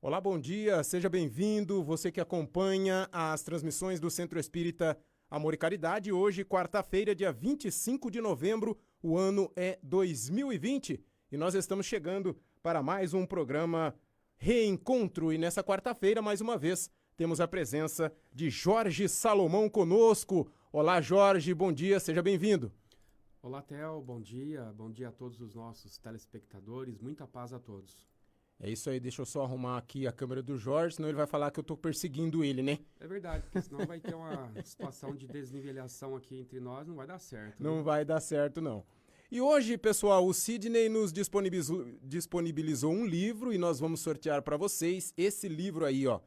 Olá, bom dia, seja bem-vindo, você que acompanha as transmissões do Centro Espírita Amor e Caridade. Hoje, quarta-feira, dia 25 de novembro, o ano é 2020 e nós estamos chegando para mais um programa Reencontro. E nessa quarta-feira, mais uma vez, temos a presença de Jorge Salomão conosco. Olá, Jorge, bom dia, seja bem-vindo. Olá, Theo, bom dia a todos os nossos telespectadores, muita paz a todos. É isso aí, deixa eu só arrumar aqui a câmera do Jorge, senão ele vai falar que eu tô perseguindo ele, né? É verdade, porque senão vai ter uma situação de desnivelação aqui entre nós, não vai dar certo. Não vai dar certo, não. E hoje, pessoal, o Sidney nos disponibilizou um livro e nós vamos sortear para vocês esse livro aí, ó.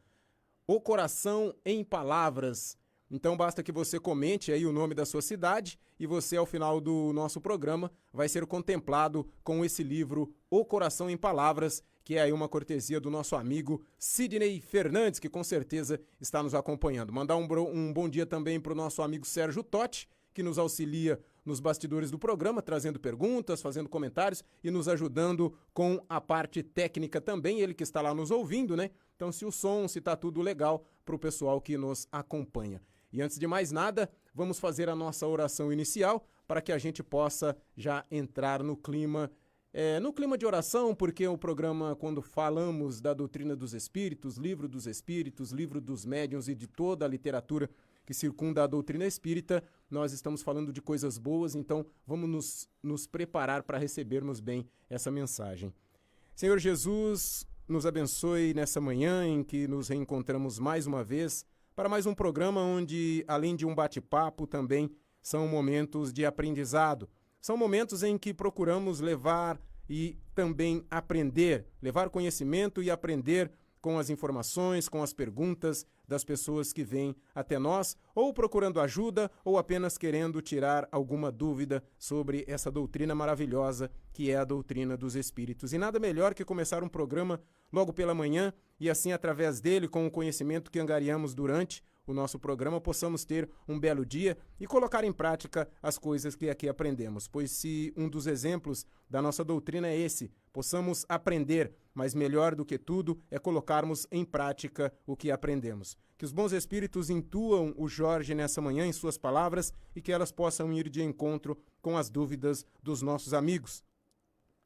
O Coração em Palavras. Então basta que você comente aí o nome da sua cidade e você, ao final do nosso programa, vai ser contemplado com esse livro O Coração em Palavras, que é aí uma cortesia do nosso amigo Sidney Fernandes, que com certeza está nos acompanhando. Mandar um bom dia também para o nosso amigo Sérgio Totti, que nos auxilia nos bastidores do programa, trazendo perguntas, fazendo comentários e nos ajudando com a parte técnica também, ele que está lá nos ouvindo, né? Então, se o som, se está tudo legal para o pessoal que nos acompanha. E antes de mais nada, vamos fazer a nossa oração inicial para que a gente possa já entrar no clima de oração, porque o programa, quando falamos da doutrina dos espíritos, livro dos médiuns e de toda a literatura que circunda a doutrina espírita, nós estamos falando de coisas boas, então vamos nos preparar para recebermos bem essa mensagem. Senhor Jesus, nos abençoe nessa manhã em que nos reencontramos mais uma vez para mais um programa onde, além de um bate-papo, também são momentos de aprendizado. São momentos em que procuramos levar e também aprender, levar conhecimento e aprender com as informações, com as perguntas das pessoas que vêm até nós, ou procurando ajuda, ou apenas querendo tirar alguma dúvida sobre essa doutrina maravilhosa que é a doutrina dos espíritos. E nada melhor que começar um programa logo pela manhã e assim, através dele, com o conhecimento que angariamos durante o nosso programa, possamos ter um belo dia e colocar em prática as coisas que aqui aprendemos. Pois se um dos exemplos da nossa doutrina é esse, possamos aprender, mas melhor do que tudo é colocarmos em prática o que aprendemos. Que os bons espíritos intuam o Jorge nessa manhã em suas palavras e que elas possam ir de encontro com as dúvidas dos nossos amigos.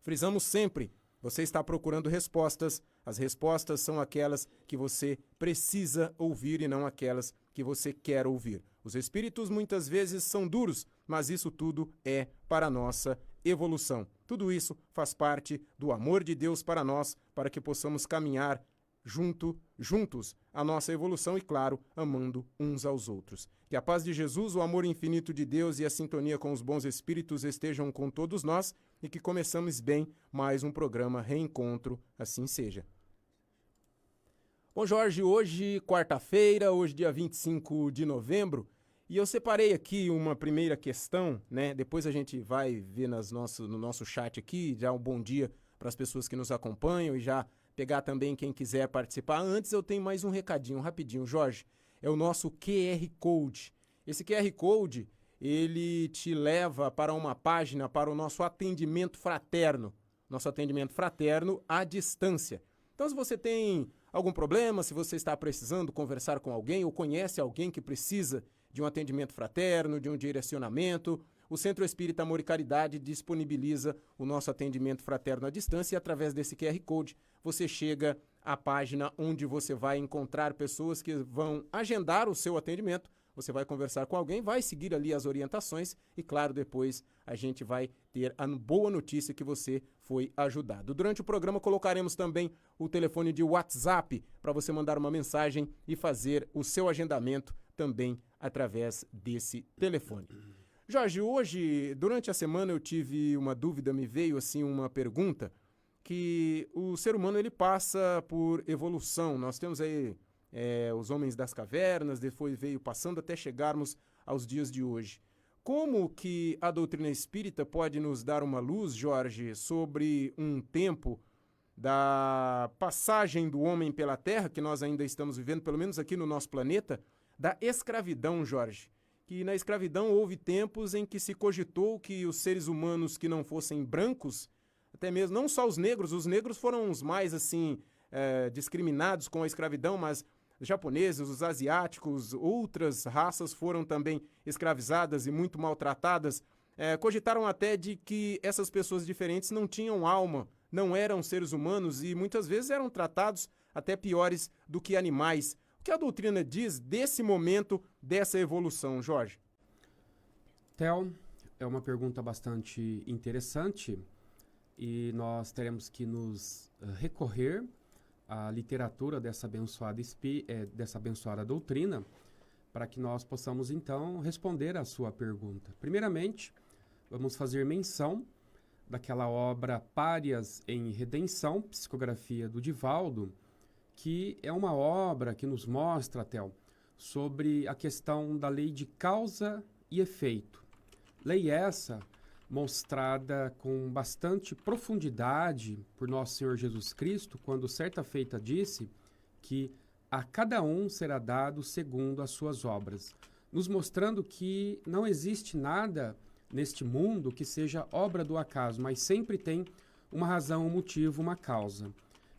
Frisamos sempre, você está procurando respostas. As respostas são aquelas que você precisa ouvir e não aquelas que você quer ouvir. Os espíritos muitas vezes são duros, mas isso tudo é para a nossa evolução. Tudo isso faz parte do amor de Deus para nós, para que possamos caminhar juntos a nossa evolução e, claro, amando uns aos outros. Que a paz de Jesus, o amor infinito de Deus e a sintonia com os bons espíritos estejam com todos nós e que começamos bem mais um programa Reencontro, assim seja. Bom, Jorge, hoje, quarta-feira, hoje dia 25 de novembro, e eu separei aqui uma primeira questão, né? Depois a gente vai ver no nosso chat aqui, já um bom dia para as pessoas que nos acompanham e já pegar também quem quiser participar. Antes eu tenho mais um recadinho, rapidinho, Jorge. É o nosso QR Code. Esse QR Code, ele te leva para uma página para o nosso atendimento fraterno à distância. Então, se você tem algum problema, se você está precisando conversar com alguém ou conhece alguém que precisa de um atendimento fraterno, de um direcionamento, o Centro Espírita Amor e Caridade disponibiliza o nosso atendimento fraterno à distância e através desse QR Code você chega à página onde você vai encontrar pessoas que vão agendar o seu atendimento. Você vai conversar com alguém, vai seguir ali as orientações e, claro, depois a gente vai ter a boa notícia que você foi ajudado. Durante o programa colocaremos também o telefone de WhatsApp para você mandar uma mensagem e fazer o seu agendamento também através desse telefone. Jorge, hoje, durante a semana eu tive uma dúvida, me veio assim uma pergunta, que o ser humano ele passa por evolução. Nós temos aí os homens das cavernas, depois veio passando até chegarmos aos dias de hoje. Como que a doutrina espírita pode nos dar uma luz, Jorge, sobre um tempo da passagem do homem pela Terra, que nós ainda estamos vivendo, pelo menos aqui no nosso planeta, da escravidão, Jorge? Que na escravidão houve tempos em que se cogitou que os seres humanos que não fossem brancos, até mesmo, não só os negros foram os mais, assim, discriminados com a escravidão, mas os japoneses, os asiáticos, outras raças foram também escravizadas e muito maltratadas. Cogitaram até de que essas pessoas diferentes não tinham alma, não eram seres humanos e muitas vezes eram tratados até piores do que animais. O que a doutrina diz desse momento, dessa evolução, Jorge? Theo, é uma pergunta bastante interessante e nós teremos que nos recorrer à literatura dessa abençoada doutrina para que nós possamos, então, responder à sua pergunta. Primeiramente, vamos fazer menção daquela obra Párias em Redenção, psicografia do Divaldo, que é uma obra que nos mostra, Theo, sobre a questão da lei de causa e efeito. Lei essa mostrada com bastante profundidade por nosso Senhor Jesus Cristo, quando certa feita disse que a cada um será dado segundo as suas obras, nos mostrando que não existe nada neste mundo que seja obra do acaso, mas sempre tem uma razão, um motivo, uma causa.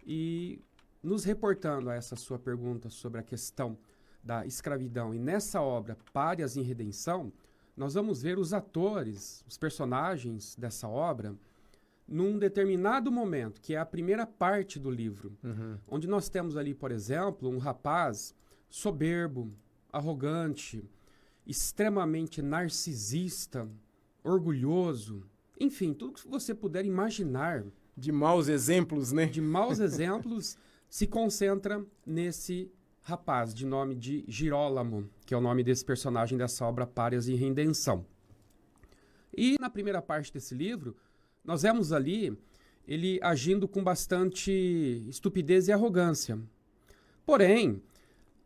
E nos reportando a essa sua pergunta sobre a questão da escravidão, e nessa obra Párias em Redenção, nós vamos ver os atores, os personagens dessa obra, num determinado momento, que é a primeira parte do livro, onde nós temos ali, por exemplo, um rapaz soberbo, arrogante, extremamente narcisista, orgulhoso, enfim, tudo que você puder imaginar. De maus exemplos, né? De maus exemplos, se concentra nesse rapaz, de nome de Girolamo, que é o nome desse personagem dessa obra Párias em Redenção. E na primeira parte desse livro, nós vemos ali ele agindo com bastante estupidez e arrogância. Porém,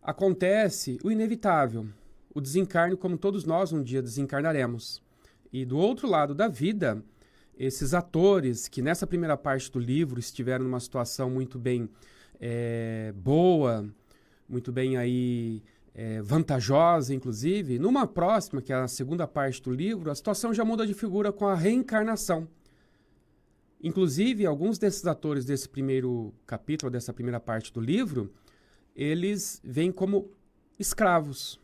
acontece o inevitável, o desencarne, como todos nós um dia desencarnaremos. E do outro lado da vida, esses atores que nessa primeira parte do livro estiveram numa situação muito bem boa, muito bem aí vantajosa, inclusive, numa próxima, que é a segunda parte do livro, a situação já muda de figura com a reencarnação. Inclusive, alguns desses atores desse primeiro capítulo, dessa primeira parte do livro, eles vêm como escravos.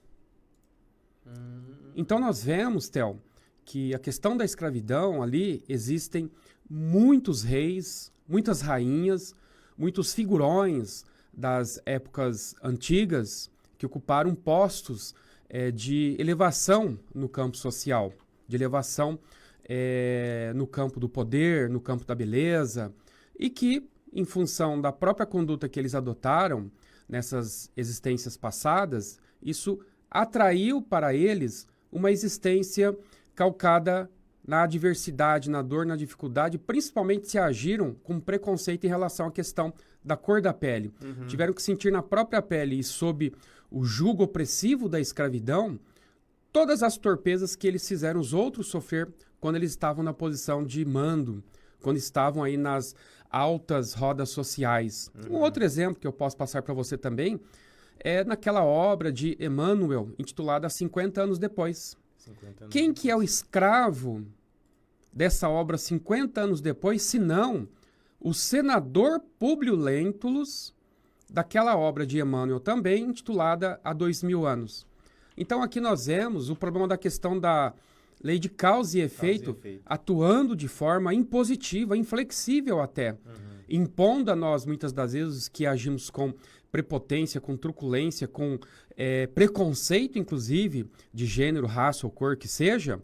Então nós vemos, Theo, que a questão da escravidão ali, existem muitos reis, muitas rainhas, muitos figurões das épocas antigas que ocuparam postos de elevação no campo social, de elevação no campo do poder, no campo da beleza, e que, em função da própria conduta que eles adotaram nessas existências passadas, isso atraiu para eles uma existência calcada na adversidade, na dor, na dificuldade, principalmente se agiram com preconceito em relação à questão da cor da pele. Tiveram que sentir na própria pele e sob o jugo opressivo da escravidão todas as torpezas que eles fizeram os outros sofrer quando eles estavam na posição de mando, quando estavam aí nas altas rodas sociais. Um outro exemplo que eu posso passar para você também é naquela obra de Emmanuel, intitulada 50 anos depois. Quem que é o escravo dessa obra 50 anos depois, senão o senador Públio Lentulus, daquela obra de Emmanuel também, intitulada Há 2000 anos. Então aqui nós vemos o problema da questão da lei de causa e efeito atuando de forma impositiva, inflexível até, impondo a nós muitas das vezes que agimos com prepotência, com truculência, com preconceito, inclusive, de gênero, raça ou cor que seja,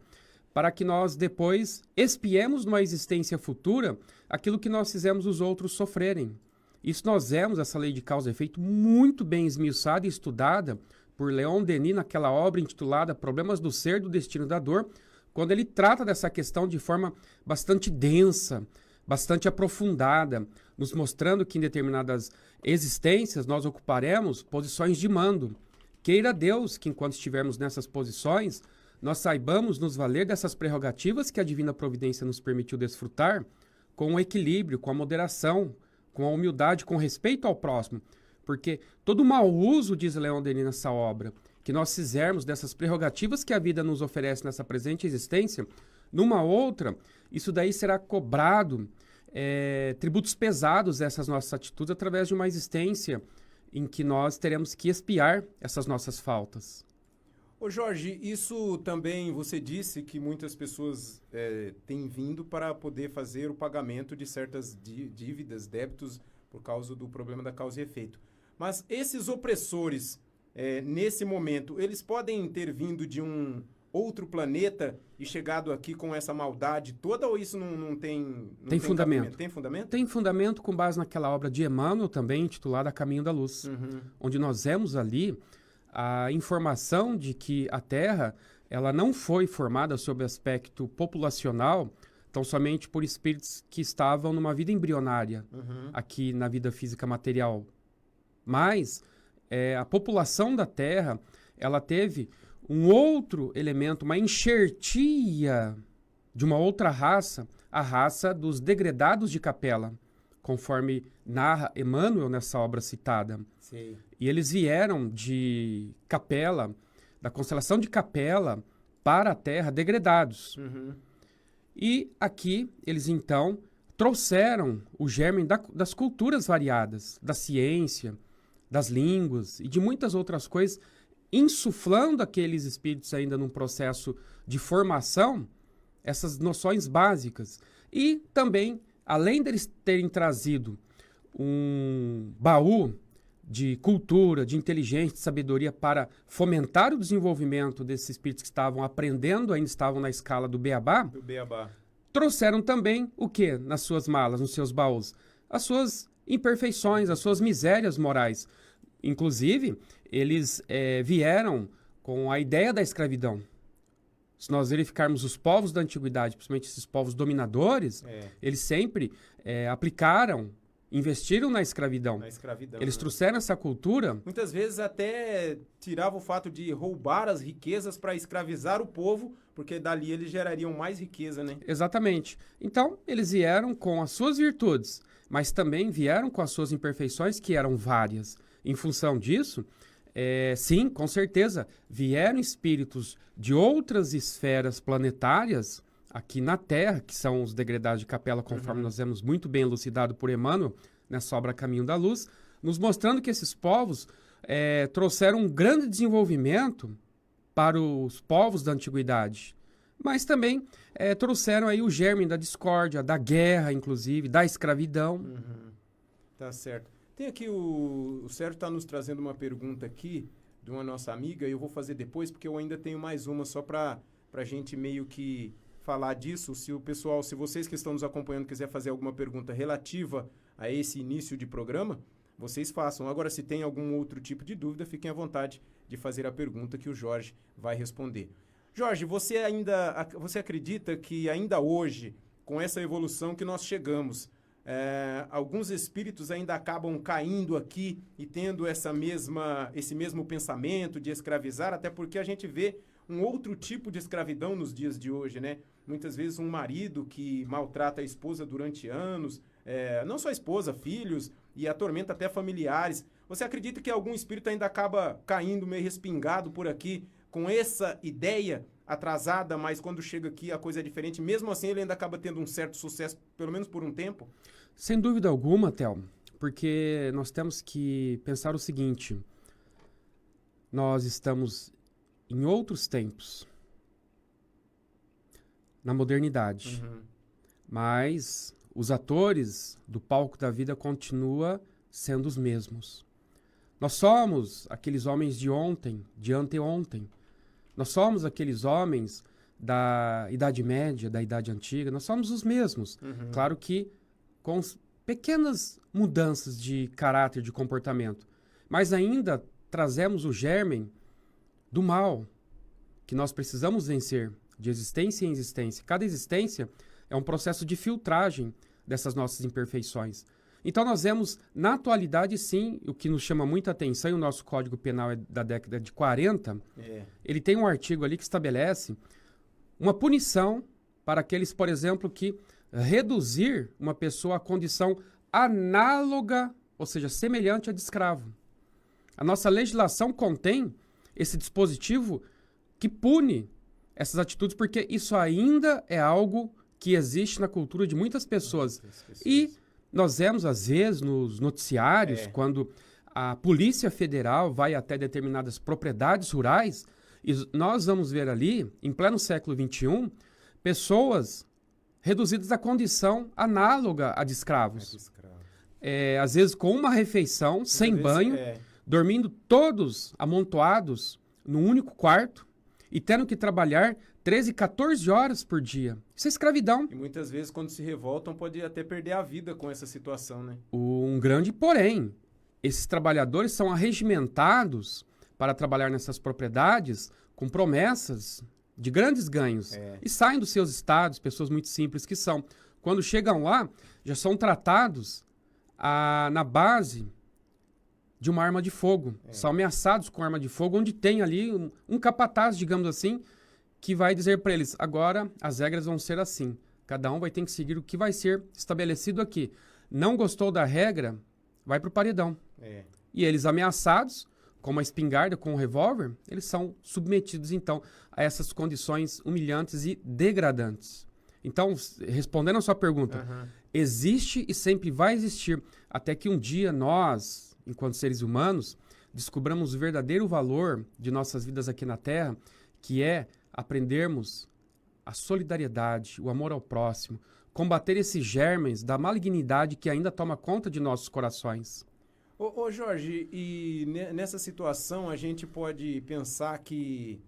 para que nós depois expiemos numa existência futura aquilo que nós fizemos os outros sofrerem. Isso nós vemos, essa lei de causa e efeito, muito bem esmiuçada e estudada por Leon Denis naquela obra intitulada Problemas do Ser, do Destino e da Dor, quando ele trata dessa questão de forma bastante densa, bastante aprofundada, nos mostrando que em determinadas existências nós ocuparemos posições de mando. Queira Deus que enquanto estivermos nessas posições, nós saibamos nos valer dessas prerrogativas que a divina providência nos permitiu desfrutar com o equilíbrio, com a moderação, com a humildade, com respeito ao próximo. Porque todo mau uso, diz Leon Denis nessa obra, que nós fizermos dessas prerrogativas que a vida nos oferece nessa presente existência, numa outra, isso daí será cobrado tributos pesados a essas nossas atitudes através de uma existência em que nós teremos que expiar essas nossas faltas. Ô Jorge, isso também você disse que muitas pessoas têm vindo para poder fazer o pagamento de certas dívidas, débitos, por causa do problema da causa e efeito. Mas esses opressores, nesse momento, eles podem ter vindo de um outro planeta e chegado aqui com essa maldade toda, ou isso não tem... Tem fundamento. Tem fundamento? Tem fundamento com base naquela obra de Emmanuel também, intitulada Caminho da Luz, onde nós vemos ali a informação de que a Terra ela não foi formada sob aspecto populacional tão somente por espíritos que estavam numa vida embrionária aqui na vida física material. Mas a população da Terra ela teve um outro elemento, uma enxertia de uma outra raça, a raça dos degredados de Capela, conforme narra Emmanuel nessa obra citada. Sim. E eles vieram de Capela, da constelação de Capela, para a Terra, degredados. E aqui eles então trouxeram o germe das culturas variadas, da ciência, das línguas e de muitas outras coisas, insuflando aqueles espíritos ainda num processo de formação, essas noções básicas. E também, além deles terem trazido um baú de cultura, de inteligência, de sabedoria para fomentar o desenvolvimento desses espíritos que estavam aprendendo, ainda estavam na escala do Beabá, trouxeram também o quê nas suas malas, nos seus baús? As suas imperfeições, as suas misérias morais. Inclusive, eles vieram com a ideia da escravidão. Se nós verificarmos os povos da antiguidade, principalmente esses povos dominadores, eles sempre aplicaram, investiram na escravidão. Eles trouxeram essa cultura. Muitas vezes até tirava o fato de roubar as riquezas para escravizar o povo, porque dali eles gerariam mais riqueza, né? Exatamente. Então, eles vieram com as suas virtudes, mas também vieram com as suas imperfeições, que eram várias. Em função disso, sim, com certeza, vieram espíritos de outras esferas planetárias aqui na Terra, que são os degredados de Capela, conforme nós vemos muito bem elucidado por Emmanuel nessa obra Caminho da Luz, nos mostrando que esses povos trouxeram um grande desenvolvimento para os povos da antiguidade, mas também trouxeram aí o germe da discórdia, da guerra, inclusive, da escravidão. Tá certo. Tem aqui o Sérgio está nos trazendo uma pergunta aqui de uma nossa amiga, e eu vou fazer depois, porque eu ainda tenho mais uma só para a gente meio que falar disso. Se o pessoal, se vocês que estão nos acompanhando quiser fazer alguma pergunta relativa a esse início de programa, vocês façam. Agora, se tem algum outro tipo de dúvida, fiquem à vontade de fazer a pergunta que o Jorge vai responder. Jorge, você acredita que ainda hoje, com essa evolução que nós chegamos, alguns espíritos ainda acabam caindo aqui e tendo esse mesmo pensamento de escravizar, até porque a gente vê um outro tipo de escravidão nos dias de hoje, né? Muitas vezes um marido que maltrata a esposa durante anos, não só a esposa, filhos, e atormenta até familiares. Você acredita que algum espírito ainda acaba caindo meio respingado por aqui com essa ideia atrasada, mas quando chega aqui a coisa é diferente? Mesmo assim ele ainda acaba tendo um certo sucesso, pelo menos por um tempo? Sem dúvida alguma, Thelma, porque nós temos que pensar o seguinte: nós estamos em outros tempos, na modernidade, mas os atores do palco da vida continuam sendo os mesmos. Nós somos aqueles homens de ontem, de anteontem. Nós somos aqueles homens da Idade Média, da Idade Antiga. Nós somos os mesmos. Claro que com pequenas mudanças de caráter, de comportamento. Mas ainda trazemos o germe do mal, que nós precisamos vencer, de existência em existência. Cada existência é um processo de filtragem dessas nossas imperfeições. Então nós vemos, na atualidade, sim, o que nos chama muita atenção, e o nosso Código Penal é da década de 40, ele tem um artigo ali que estabelece uma punição para aqueles, por exemplo, que reduzir uma pessoa à condição análoga, ou seja, semelhante a de escravo. A nossa legislação contém esse dispositivo que pune essas atitudes, porque isso ainda é algo que existe na cultura de muitas pessoas. E nós vemos, às vezes, nos noticiários, quando a Polícia Federal vai até determinadas propriedades rurais, e nós vamos ver ali, em pleno século XXI, pessoas reduzidas à condição análoga a de escravos. Às vezes com uma refeição, sem banho, dormindo todos amontoados num único quarto e tendo que trabalhar 13, 14 horas por dia. Isso é escravidão. E muitas vezes, quando se revoltam, pode até perder a vida com essa situação, né? Um grande porém. Esses trabalhadores são arregimentados para trabalhar nessas propriedades com promessas de grandes ganhos. E saem dos seus estados, pessoas muito simples que são. Quando chegam lá, já são tratados na base de uma arma de fogo. São ameaçados com arma de fogo, onde tem ali um capataz, digamos assim, que vai dizer para eles, agora as regras vão ser assim. Cada um vai ter que seguir o que vai ser estabelecido aqui. Não gostou da regra, vai para o paredão. E eles ameaçados, com uma espingarda, com um revólver, eles são submetidos, então, a essas condições humilhantes e degradantes. Então, respondendo a sua pergunta, existe e sempre vai existir, até que um dia nós, enquanto seres humanos, descobramos o verdadeiro valor de nossas vidas aqui na Terra, que é aprendermos a solidariedade, o amor ao próximo, combater esses germes da malignidade que ainda toma conta de nossos corações. Ô Jorge, e nessa situação a gente pode pensar que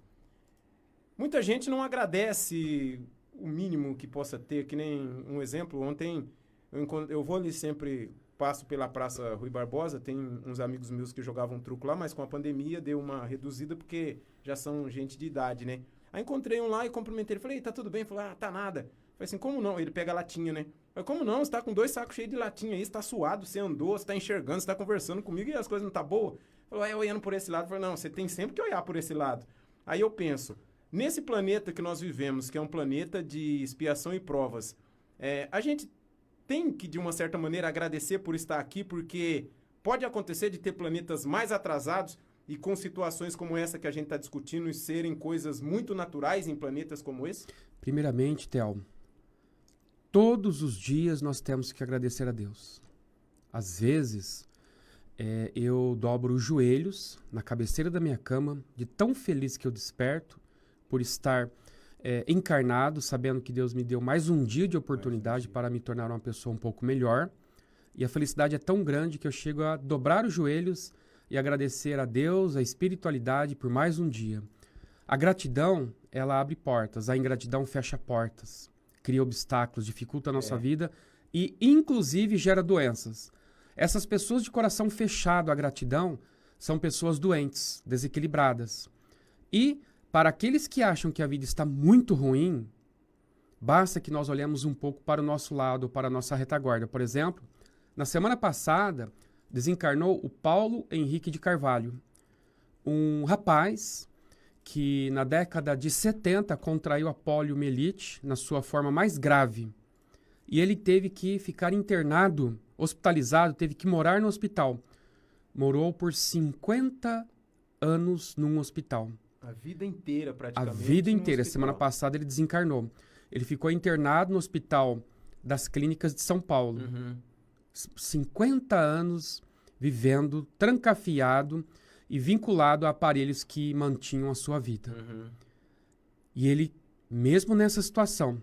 muita gente não agradece o mínimo que possa ter, que nem um exemplo, ontem eu vou ali sempre, passo pela Praça Rui Barbosa, tem uns amigos meus que jogavam truco lá, mas com a pandemia deu uma reduzida porque já são gente de idade, né? Aí encontrei um lá e cumprimentei ele, falei, tá tudo bem? Ele falou, tá nada. Falei assim, como não? Ele pega a latinha, né? Falei, como não? Você tá com 2 sacos cheios de latinha aí, você tá suado, você andou, você tá enxergando, você tá conversando comigo e as coisas não tá boas? Falei, eu olhando por esse lado, falei, não, você tem sempre que olhar por esse lado. Aí eu penso, nesse planeta que nós vivemos, que é um planeta de expiação e provas, a gente tem que, de uma certa maneira, agradecer por estar aqui, porque pode acontecer de ter planetas mais atrasados e com situações como essa que a gente está discutindo e serem coisas muito naturais em planetas como esse? Primeiramente, Theo, todos os dias nós temos que agradecer a Deus. Às vezes, eu dobro os joelhos na cabeceira da minha cama, de tão feliz que eu desperto por estar encarnado, sabendo que Deus me deu mais um dia de oportunidade para me tornar uma pessoa um pouco melhor. E a felicidade é tão grande que eu chego a dobrar os joelhos e agradecer a Deus, a espiritualidade por mais um dia. A gratidão, ela abre portas, a ingratidão fecha portas, cria obstáculos, dificulta a nossa vida e, inclusive, gera doenças. Essas pessoas de coração fechado à gratidão são pessoas doentes, desequilibradas. E, para aqueles que acham que a vida está muito ruim, basta que nós olhemos um pouco para o nosso lado, para a nossa retaguarda. Por exemplo, na semana passada, desencarnou o Paulo Henrique de Carvalho, um rapaz que na década de 70 contraiu a poliomielite na sua forma mais grave. E ele teve que ficar internado, hospitalizado, teve que morar no hospital. Morou por 50 anos num hospital. A vida inteira, praticamente. A vida inteira. Semana passada ele desencarnou. Ele ficou internado no hospital das clínicas de São Paulo. 50 anos vivendo trancafiado e vinculado a aparelhos que mantinham a sua vida. E ele, mesmo nessa situação,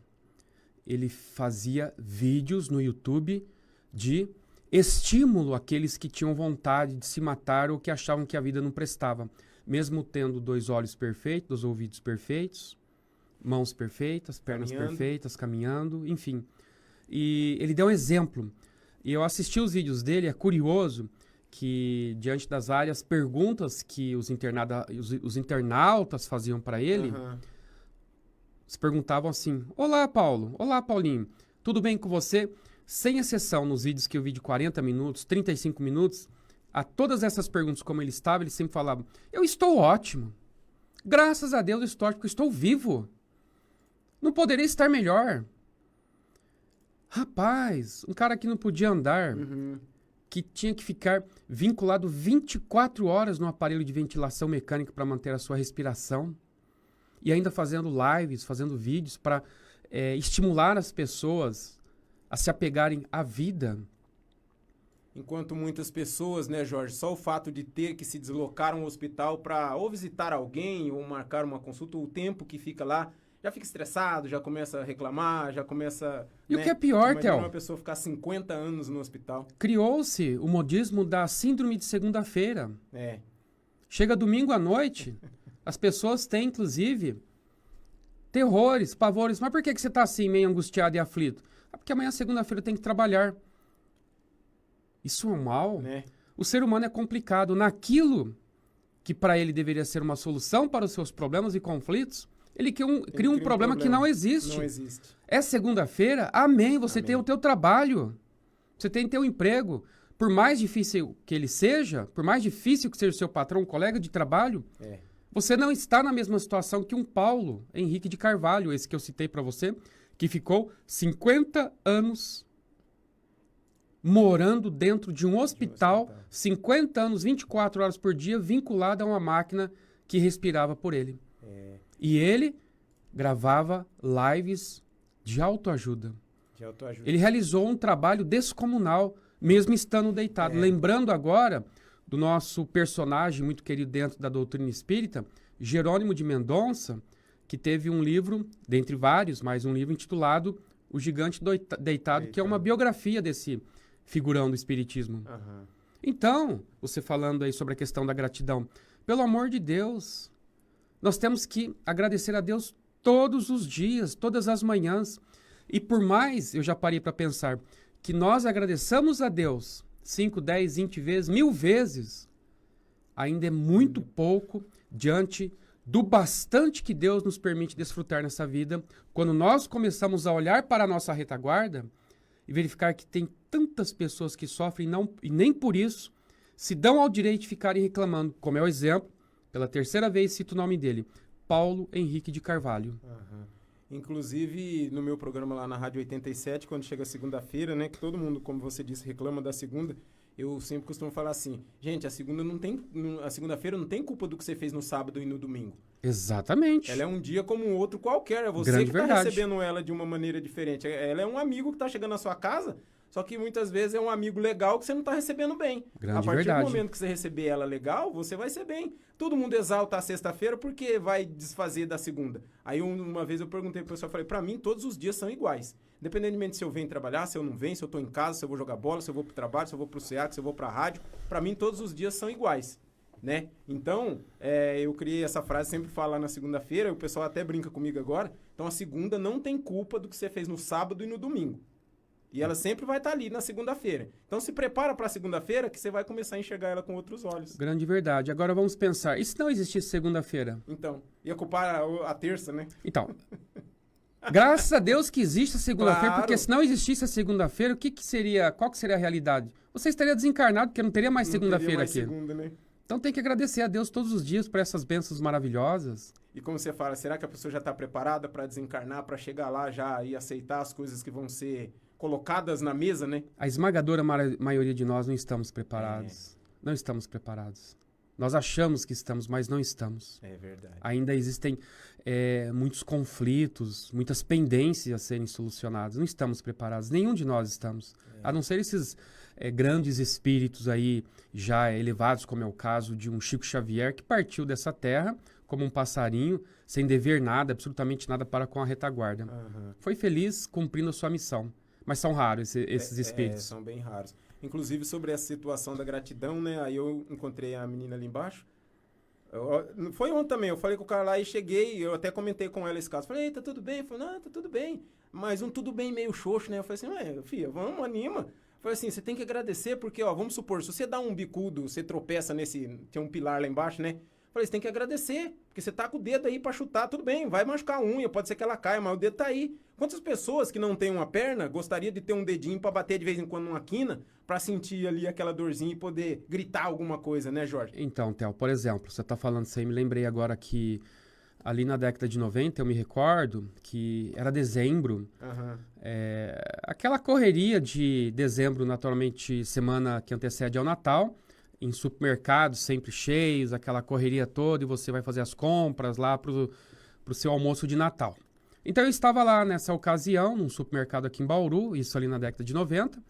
ele fazia vídeos no YouTube de estímulo àqueles que tinham vontade de se matar ou que achavam que a vida não prestava. Mesmo tendo 2 olhos perfeitos, 2 ouvidos perfeitos, mãos perfeitas, pernas perfeitas, caminhando, enfim. E ele deu um exemplo. E eu assisti os vídeos dele, é curioso que, diante das várias perguntas que os internautas faziam para ele, se perguntavam assim, olá, Paulo, olá, Paulinho, tudo bem com você? Sem exceção, nos vídeos que eu vi de 40 minutos, 35 minutos, a todas essas perguntas como ele estava, ele sempre falava, eu estou ótimo, graças a Deus eu estou ótimo, porque eu estou vivo, não poderia estar melhor. Rapaz, um cara que não podia andar, que tinha que ficar vinculado 24 horas no aparelho de ventilação mecânica para manter a sua respiração, e ainda fazendo lives, fazendo vídeos para estimular as pessoas a se apegarem à vida. Enquanto muitas pessoas, né, Jorge, só o fato de ter que se deslocar a um hospital para ou visitar alguém ou marcar uma consulta, o tempo que fica lá, já fica estressado, já começa a reclamar, já começa... E o que é pior, imagina Theo? uma pessoa ficar 50 anos no hospital. Criou-se o modismo da síndrome de segunda-feira. É. Chega domingo à noite, as pessoas têm, inclusive, terrores, pavores. Mas por que você está assim, meio angustiado e aflito? Porque amanhã, segunda-feira, tem que trabalhar. Isso é um mal. Né? O ser humano é complicado. Naquilo que para ele deveria ser uma solução para os seus problemas e conflitos, ele cria um problema que não existe. Não existe. É segunda-feira? Amém. Você Amém. tem o teu trabalho. Você tem teu emprego. Por mais difícil que ele seja, por mais difícil que seja o seu patrão, colega de trabalho, você não está na mesma situação que um Paulo Henrique de Carvalho, esse que eu citei para você, que ficou 50 anos morando dentro de um hospital, 50 anos, 24 horas por dia, vinculado a uma máquina que respirava por ele. E ele gravava lives de autoajuda. Ele realizou um trabalho descomunal, mesmo estando deitado. Lembrando agora do nosso personagem muito querido dentro da doutrina espírita, Jerônimo de Mendonça, que teve um livro, dentre vários, mas um livro intitulado O Gigante Deitado, que é uma biografia desse figurão do espiritismo. Uhum. Então, você falando aí sobre a questão da gratidão, pelo amor de Deus, nós temos que agradecer a Deus todos os dias, todas as manhãs. E por mais, eu já parei para pensar, que nós agradeçamos a Deus 5, 10, 20 vezes, 1000 vezes, ainda é muito pouco diante do bastante que Deus nos permite desfrutar nessa vida, quando nós começamos a olhar para a nossa retaguarda e verificar que tem tantas pessoas que sofrem e nem por isso se dão ao direito de ficarem reclamando, como é o exemplo, pela terceira vez cito o nome dele, Paulo Henrique de Carvalho. Uhum. Inclusive, no meu programa lá na Rádio 87, quando chega segunda-feira, né, que todo mundo, como você disse, reclama da segunda, eu sempre costumo falar assim, gente, a segunda-feira não tem culpa do que você fez no sábado e no domingo. Exatamente. Ela é um dia como um outro qualquer, é você Grande que está verdade. recebendo ela de uma maneira diferente. Ela é um amigo que está chegando na sua casa, só que muitas vezes é um amigo legal que você não está recebendo bem. Grande a partir verdade. do momento que você receber ela legal, você vai ser bem. Todo mundo exalta a sexta-feira porque vai desfazer da segunda. Aí uma vez eu perguntei pro pessoal, falei, pra mim todos os dias são iguais. Independentemente se eu venho trabalhar, se eu não venho, se eu tô em casa, se eu vou jogar bola, se eu vou pro trabalho, se eu vou pro SEAC, se eu vou pra rádio, pra mim todos os dias são iguais. Né? Então, eu criei essa frase, sempre falo lá na segunda-feira, o pessoal até brinca comigo agora. Então a segunda não tem culpa do que você fez no sábado e no domingo. E ela sempre vai estar ali na segunda-feira. Então se prepara para a segunda-feira que você vai começar a enxergar ela com outros olhos. Grande verdade. Agora vamos pensar, e se não existisse segunda-feira? Então, ia culpar a terça, né? Então, graças a Deus que existe a segunda-feira, Claro. porque se não existisse a segunda-feira, qual que seria a realidade? Você estaria desencarnado, porque não teria mais segunda-feira aqui. Segunda, né? Então tem que agradecer a Deus todos os dias por essas bênçãos maravilhosas. E como você fala, será que a pessoa já está preparada para desencarnar, para chegar lá já e aceitar as coisas que vão ser colocadas na mesa, né? A esmagadora maioria de nós não estamos preparados. Não estamos preparados. Nós achamos que estamos, mas não estamos. É verdade. Ainda existem muitos conflitos, muitas pendências a serem solucionadas. Não estamos preparados. Nenhum de nós estamos. A não ser esses grandes espíritos aí já elevados, como é o caso de um Chico Xavier, que partiu dessa terra como um passarinho, sem dever nada, absolutamente nada para com a retaguarda. Uhum. Foi feliz cumprindo a sua missão. Mas são raros esses espíritos. São bem raros. Inclusive, sobre essa situação da gratidão, né? Aí eu encontrei a menina ali embaixo. Foi ontem também. Eu falei com o cara lá e cheguei. Eu até comentei com ela esse caso. Falei, tá tudo bem? Eu falei, não, tá tudo bem. Mas um tudo bem meio xoxo, né? Eu falei assim, filha, vamos, anima. Eu falei assim, você tem que agradecer porque, ó, vamos supor, se você dá um bicudo, você tropeça tem um pilar lá embaixo, né? Eu falei, você tem que agradecer, porque você tá com o dedo aí pra chutar, tudo bem, vai machucar a unha, pode ser que ela caia, mas o dedo tá aí. Quantas pessoas que não têm uma perna gostaria de ter um dedinho pra bater de vez em quando numa quina, pra sentir ali aquela dorzinha e poder gritar alguma coisa, né, Jorge? Então, Theo, por exemplo, você tá falando isso aí, me lembrei agora que ali na década de 90, eu me recordo que era dezembro, aquela correria de dezembro, naturalmente, semana que antecede ao Natal, em supermercados sempre cheios, aquela correria toda, e você vai fazer as compras lá pro seu almoço de Natal. Então eu estava lá nessa ocasião, num supermercado aqui em Bauru, isso ali na década de 90,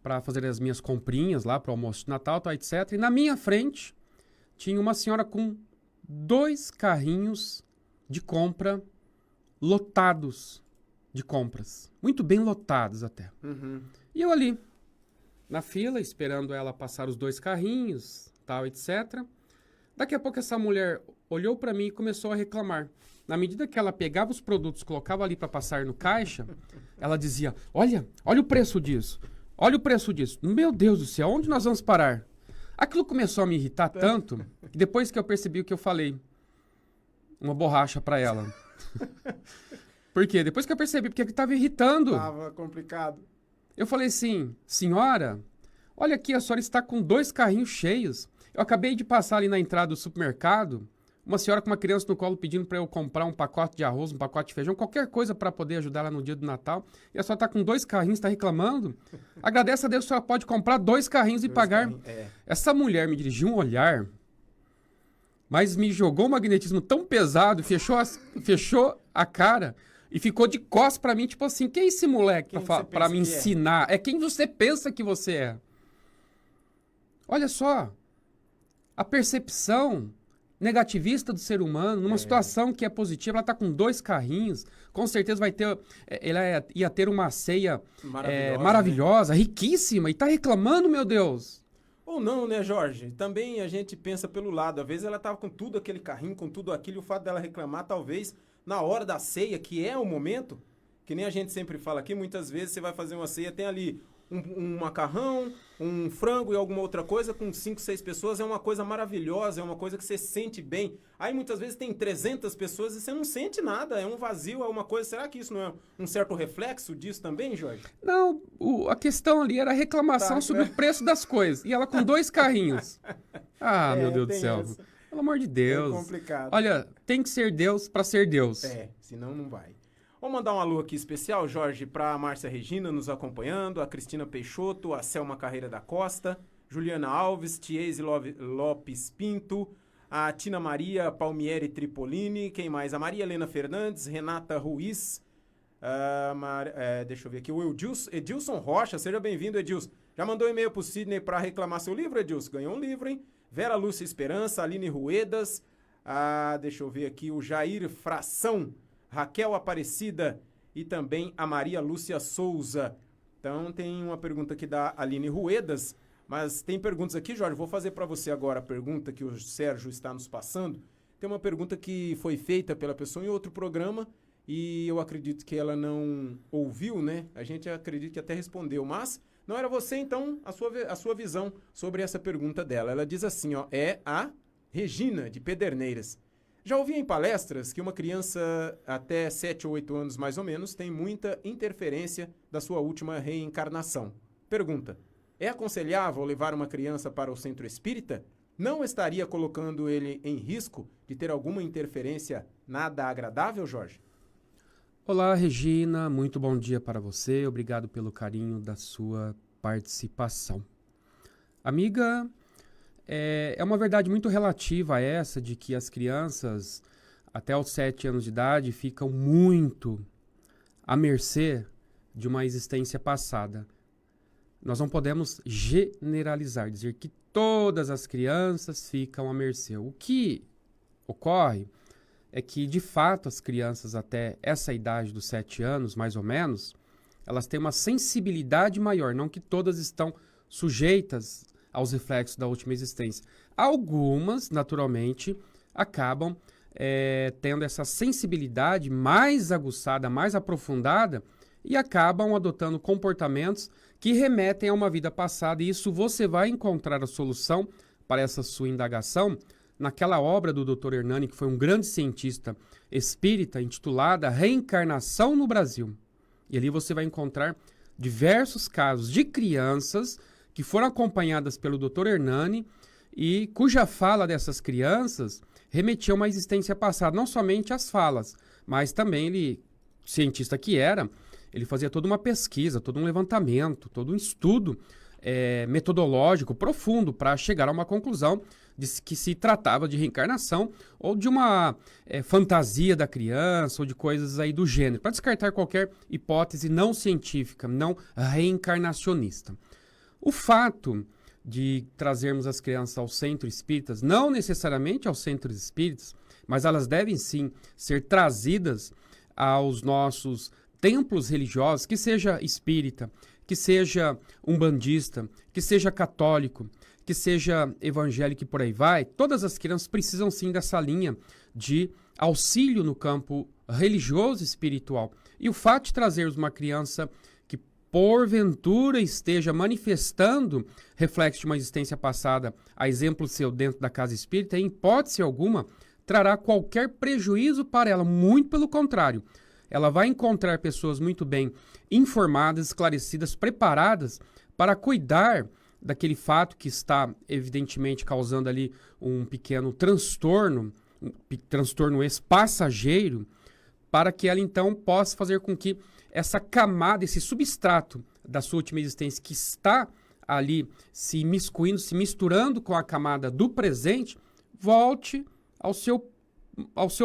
para fazer as minhas comprinhas lá para o almoço de Natal, tal, etc. E na minha frente tinha uma senhora com 2 carrinhos de compra lotados de compras. Muito bem lotados até. Uhum. E eu ali, na fila, esperando ela passar os 2 carrinhos, tal, etc. Daqui a pouco essa mulher olhou para mim e começou a reclamar. Na medida que ela pegava os produtos, colocava ali para passar no caixa, ela dizia, olha o preço disso. Olha o preço disso. Meu Deus do céu, onde nós vamos parar? Aquilo começou a me irritar tanto, que depois que eu percebi o que eu falei, uma borracha para ela. Por quê? Depois que eu percebi, porque estava irritando. Tava complicado. Eu falei assim, senhora, olha aqui, a senhora está com 2 carrinhos cheios. Eu acabei de passar ali na entrada do supermercado, uma senhora com uma criança no colo pedindo para eu comprar um pacote de arroz, um pacote de feijão, qualquer coisa para poder ajudar ela no dia do Natal. E a senhora está com 2 carrinhos, está reclamando? Agradece a Deus, a senhora pode comprar 2 carrinhos e pagar. Essa mulher me dirigiu um olhar, mas me jogou um magnetismo tão pesado, fechou a cara e ficou de costas para mim, tipo assim, quem é esse moleque para me ensinar? É quem você pensa que você é. Olha só, a percepção negativista do ser humano, numa situação que é positiva, ela está com 2 carrinhos, com certeza vai ter, ia ter uma ceia maravilhosa, né? Riquíssima, e está reclamando, meu Deus. Ou não, né, Jorge? Também a gente pensa pelo lado, às vezes ela estava com tudo aquele carrinho, com tudo aquilo, e o fato dela reclamar, talvez, na hora da ceia, que é o momento, que nem a gente sempre fala aqui, muitas vezes você vai fazer uma ceia, tem ali um macarrão, um frango e alguma outra coisa com 5, 6 pessoas, é uma coisa maravilhosa, é uma coisa que você sente bem. Aí muitas vezes tem 300 pessoas e você não sente nada, é um vazio, é uma coisa... Será que isso não é um certo reflexo disso também, Jorge? Não, a questão ali era a reclamação sobre o preço das coisas. E ela com 2 carrinhos. Ah, meu Deus do céu. Essa. Pelo amor de Deus. É complicado. Olha, tem que ser Deus para ser Deus. Senão não vai. Vou mandar um alô aqui especial, Jorge, para a Márcia Regina nos acompanhando, a Cristina Peixoto, a Selma Carreira da Costa, Juliana Alves, Tiese Lopes Pinto, a Tina Maria Palmieri Tripolini, quem mais? A Maria Helena Fernandes, Renata Ruiz, deixa eu ver aqui, o Edilson Rocha, seja bem-vindo, Edilson. Já mandou e-mail pro Sidney para reclamar seu livro, Edilson? Ganhou um livro, hein? Vera Lúcia Esperança, Aline Ruedas, deixa eu ver aqui, o Jair Fração, Raquel Aparecida e também a Maria Lúcia Souza. Então tem uma pergunta aqui da Aline Ruedas, mas tem perguntas aqui, Jorge, vou fazer para você agora a pergunta que o Sérgio está nos passando. Tem uma pergunta que foi feita pela pessoa em outro programa e eu acredito que ela não ouviu, né? A gente acredita que até respondeu, mas não era você, então, a sua visão sobre essa pergunta dela. Ela diz assim, ó, é a Regina, de Pederneiras. Já ouvi em palestras que uma criança até 7 ou 8 anos, mais ou menos, tem muita interferência da sua última reencarnação. Pergunta, é aconselhável levar uma criança para o centro espírita? Não estaria colocando ele em risco de ter alguma interferência nada agradável, Jorge? Olá, Regina, muito bom dia para você. Obrigado pelo carinho da sua participação. Amiga, é uma verdade muito relativa a essa de que as crianças até os 7 anos de idade ficam muito à mercê de uma existência passada. Nós não podemos generalizar, dizer que todas as crianças ficam à mercê. O que ocorre é que, de fato, as crianças até essa idade dos 7 anos, mais ou menos, elas têm uma sensibilidade maior, não que todas estão sujeitas aos reflexos da última existência. Algumas, naturalmente, acabam tendo essa sensibilidade mais aguçada, mais aprofundada e acabam adotando comportamentos que remetem a uma vida passada. E isso você vai encontrar a solução para essa sua indagação naquela obra do Dr. Hernani, que foi um grande cientista espírita, intitulada Reencarnação no Brasil. E ali você vai encontrar diversos casos de crianças que foram acompanhadas pelo Dr. Hernani e cuja fala dessas crianças remetia a uma existência passada. Não somente as falas, mas também ele, cientista que era, ele fazia toda uma pesquisa, todo um levantamento, todo um estudo metodológico profundo para chegar a uma conclusão de que se tratava de reencarnação ou de uma fantasia da criança ou de coisas aí do gênero, para descartar qualquer hipótese não científica, não reencarnacionista. O fato de trazermos as crianças aos centros espíritas, não necessariamente aos centros espíritas, mas elas devem sim ser trazidas aos nossos templos religiosos, que seja espírita, que seja umbandista, que seja católico, que seja evangélico e por aí vai, todas as crianças precisam sim dessa linha de auxílio no campo religioso e espiritual. E o fato de trazermos uma criança que porventura esteja manifestando reflexo de uma existência passada, a exemplo seu dentro da casa espírita, em hipótese alguma, trará qualquer prejuízo para ela, muito pelo contrário. Ela vai encontrar pessoas muito bem informadas, esclarecidas, preparadas para cuidar daquele fato que está, evidentemente, causando ali um pequeno transtorno, transtorno passageiro, para que ela, então, possa fazer com que essa camada, esse substrato da sua última existência que está ali se imiscuindo, se misturando com a camada do presente, volte ao seu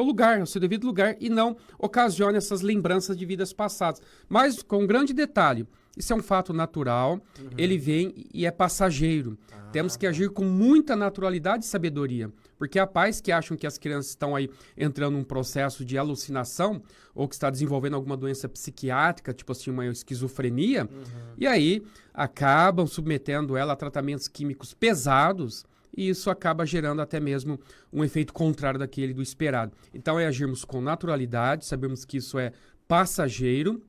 lugar, ao seu devido lugar, e não ocasione essas lembranças de vidas passadas. Mas, com um grande detalhe, isso é um fato natural, ele vem e é passageiro. Temos que agir com muita naturalidade e sabedoria, porque há pais que acham que as crianças estão aí entrando num processo de alucinação, ou que está desenvolvendo alguma doença psiquiátrica, tipo assim, uma esquizofrenia, e aí acabam submetendo ela a tratamentos químicos pesados, e isso acaba gerando até mesmo um efeito contrário daquele do esperado. Então é agirmos com naturalidade, sabemos que isso é passageiro,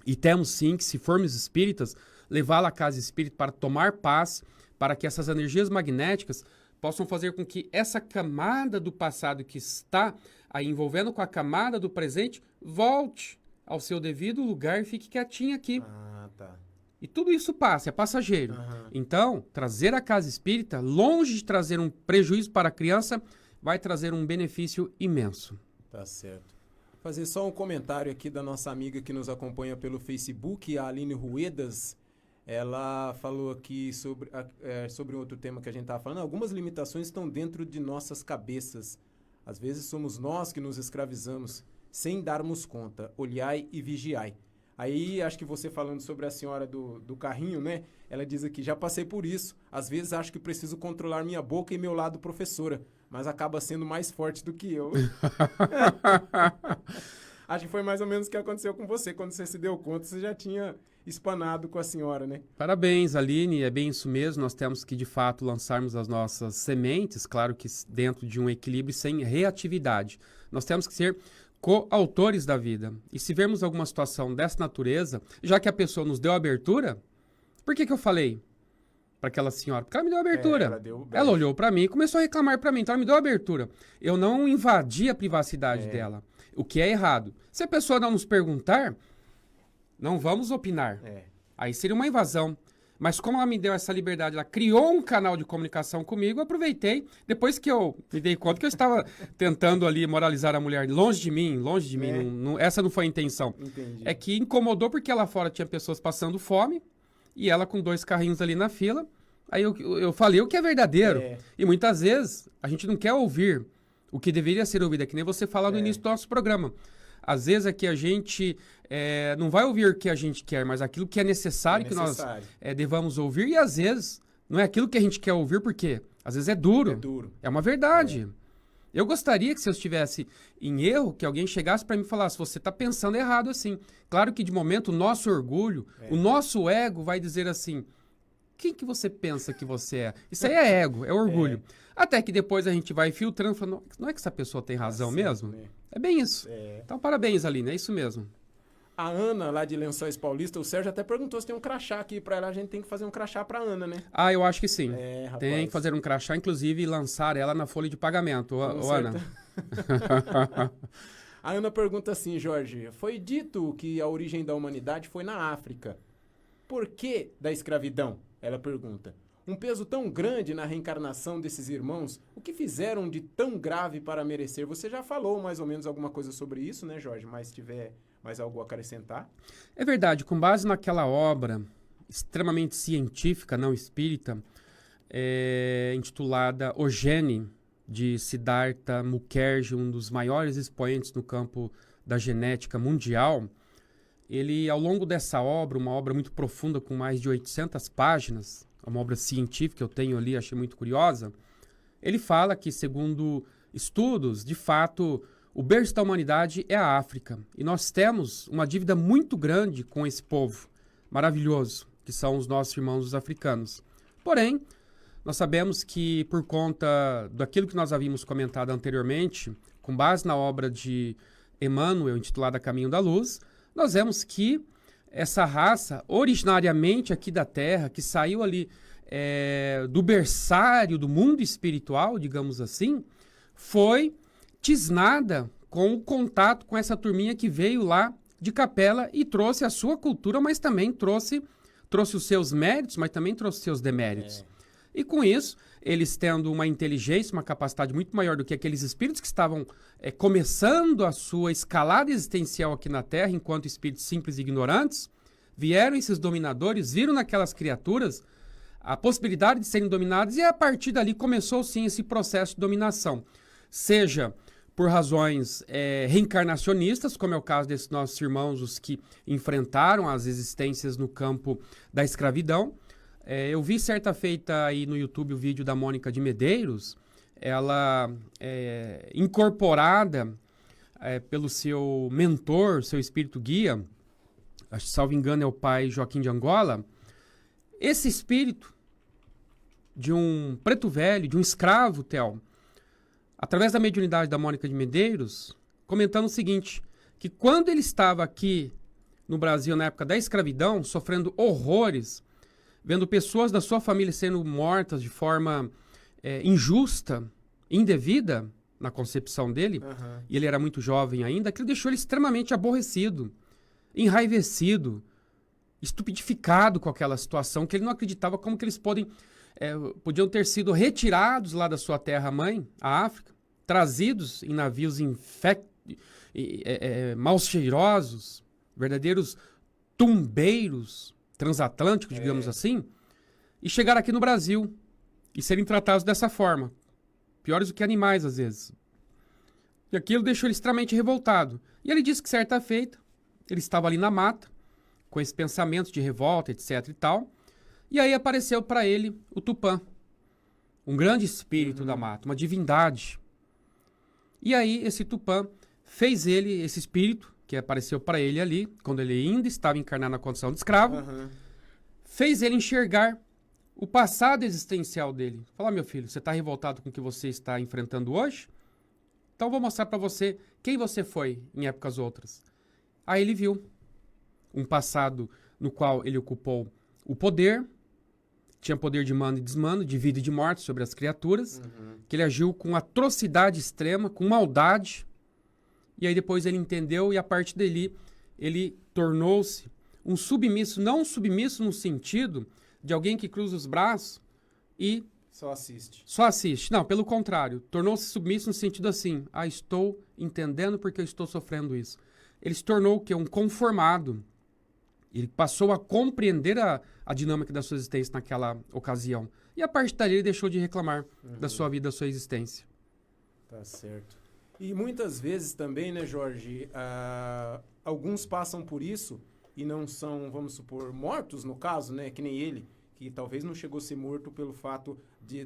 e temos sim que, se formos espíritas, levá-la à casa espírita para tomar paz, para que essas energias magnéticas possam fazer com que essa camada do passado que está aí envolvendo com a camada do presente volte ao seu devido lugar e fique quietinha aqui. Tá. E tudo isso passa, é passageiro. Então, trazer a casa espírita, longe de trazer um prejuízo para a criança, vai trazer um benefício imenso. Tá certo. Fazer só um comentário aqui da nossa amiga que nos acompanha pelo Facebook, a Aline Ruedas. Ela falou aqui sobre outro tema que a gente estava falando. Algumas limitações estão dentro de nossas cabeças. Às vezes somos nós que nos escravizamos, sem darmos conta. Olhai e vigiai. Aí, acho que você falando sobre a senhora do carrinho, né? Ela diz aqui, já passei por isso. Às vezes acho que preciso controlar minha boca e meu lado professora, mas acaba sendo mais forte do que eu. Acho que foi mais ou menos o que aconteceu com você. Quando você se deu conta, você já tinha espanado com a senhora, né? Parabéns, Aline. É bem isso mesmo. Nós temos que, de fato, lançarmos as nossas sementes, claro que dentro de um equilíbrio sem reatividade. Nós temos que ser coautores da vida. E se vermos alguma situação dessa natureza, já que a pessoa nos deu abertura, por que eu falei para aquela senhora? Porque ela me deu abertura. Ela olhou para mim e começou a reclamar para mim, então ela me deu abertura. Eu não invadi a privacidade dela, o que é errado. Se a pessoa não nos perguntar, não vamos opinar. Aí seria uma invasão. Mas como ela me deu essa liberdade, ela criou um canal de comunicação comigo, eu aproveitei. Depois que eu me dei conta que eu estava tentando ali moralizar a mulher longe de mim. Essa não foi a intenção. Entendi. É que incomodou porque lá fora tinha pessoas passando fome e ela com 2 carrinhos ali na fila. Aí eu falei o que é verdadeiro. E muitas vezes a gente não quer ouvir o que deveria ser ouvido, é que nem você fala no início do nosso programa. Às vezes é que a gente não vai ouvir o que a gente quer, mas aquilo que é necessário, que nós devamos ouvir. E às vezes não é aquilo que a gente quer ouvir, porque às vezes é duro. É uma verdade. Eu gostaria que, se eu estivesse em erro, que alguém chegasse para mim e falasse, você está pensando errado assim. Claro que de momento o nosso orgulho, o nosso ego vai dizer assim, quem que você pensa que você é? Isso aí é ego, é orgulho. Até que depois a gente vai filtrando, falando, não é que essa pessoa tem razão mesmo? É bem isso. Então, parabéns, Aline, é isso mesmo. A Ana, lá de Lençóis Paulista, o Sérgio até perguntou se tem um crachá aqui pra ela. A gente tem que fazer um crachá pra Ana, né? Ah, eu acho que sim. Rapaz. Tem que fazer um crachá, inclusive, e lançar ela na folha de pagamento. Ô, Ana. A Ana pergunta assim, Jorge, foi dito que a origem da humanidade foi na África. Por que da escravidão? Ela pergunta. Um peso tão grande na reencarnação desses irmãos, o que fizeram de tão grave para merecer? Você já falou mais ou menos alguma coisa sobre isso, né, Jorge? Mas se tiver mais algo a acrescentar. É verdade, com base naquela obra extremamente científica, não espírita, intitulada O Gene, de Siddhartha Mukherjee, um dos maiores expoentes no campo da genética mundial. Ele, ao longo dessa obra, uma obra muito profunda, com mais de 800 páginas, uma obra científica que eu tenho ali, achei muito curiosa, ele fala que, segundo estudos, de fato, o berço da humanidade é a África. E nós temos uma dívida muito grande com esse povo maravilhoso, que são os nossos irmãos os africanos. Porém, nós sabemos que, por conta daquilo que nós havíamos comentado anteriormente, com base na obra de Emmanuel, intitulada Caminho da Luz, nós vemos que essa raça, originariamente aqui da Terra, que saiu ali do berçário do mundo espiritual, digamos assim, foi tisnada com o contato com essa turminha que veio lá de Capela e trouxe a sua cultura, mas também trouxe os seus méritos, mas também trouxe os seus deméritos. E com isso, eles tendo uma inteligência, uma capacidade muito maior do que aqueles espíritos que estavam começando a sua escalada existencial aqui na Terra, enquanto espíritos simples e ignorantes, vieram esses dominadores, viram naquelas criaturas a possibilidade de serem dominadas, e a partir dali começou sim esse processo de dominação. Seja por razões reencarnacionistas, como é o caso desses nossos irmãos, os que enfrentaram as existências no campo da escravidão. Eu vi certa feita aí no YouTube o vídeo da Mônica de Medeiros, ela incorporada pelo seu mentor, seu espírito guia, acho que, salvo engano, é o pai Joaquim de Angola. Esse espírito de um preto velho, de um escravo, Theo, através da mediunidade da Mônica de Medeiros, comentando o seguinte, que quando ele estava aqui no Brasil na época da escravidão, sofrendo horrores, vendo pessoas da sua família sendo mortas de forma injusta, indevida, na concepção dele, e ele era muito jovem ainda, aquilo deixou ele extremamente aborrecido, enraivecido, estupidificado com aquela situação, que ele não acreditava como que eles podiam ter sido retirados lá da sua terra-mãe, a África, trazidos em navios mal cheirosos, verdadeiros tumbeiros transatlânticos, digamos assim, e chegar aqui no Brasil e serem tratados dessa forma, piores do que animais às vezes. E aquilo deixou ele extremamente revoltado. E ele disse que certa feita, ele estava ali na mata, com esses pensamentos de revolta, etc e tal, e aí apareceu para ele o Tupã, um grande espírito da mata, uma divindade. E aí esse Tupã fez ele, esse espírito, que apareceu para ele ali, quando ele ainda estava encarnado na condição de escravo, fez ele enxergar o passado existencial dele. Falar, meu filho, você está revoltado com o que você está enfrentando hoje? Então eu vou mostrar para você quem você foi em épocas outras. Aí ele viu um passado no qual ele ocupou o poder, tinha poder de mando e desmando, de vida e de morte sobre as criaturas, que ele agiu com atrocidade extrema, com maldade, e aí depois ele entendeu e a partir dali ele tornou-se um submisso, não um submisso no sentido de alguém que cruza os braços e só assiste. Só assiste. Não, pelo contrário, tornou-se submisso no sentido assim, estou entendendo porque eu estou sofrendo isso. Ele se tornou o quê? Um conformado. Ele passou a compreender a dinâmica da sua existência naquela ocasião. E a partir dali ele deixou de reclamar da sua vida, da sua existência. Tá certo. E muitas vezes também, né, Jorge, alguns passam por isso e não são, vamos supor, mortos no caso, né, que nem ele, que talvez não chegou a ser morto pelo fato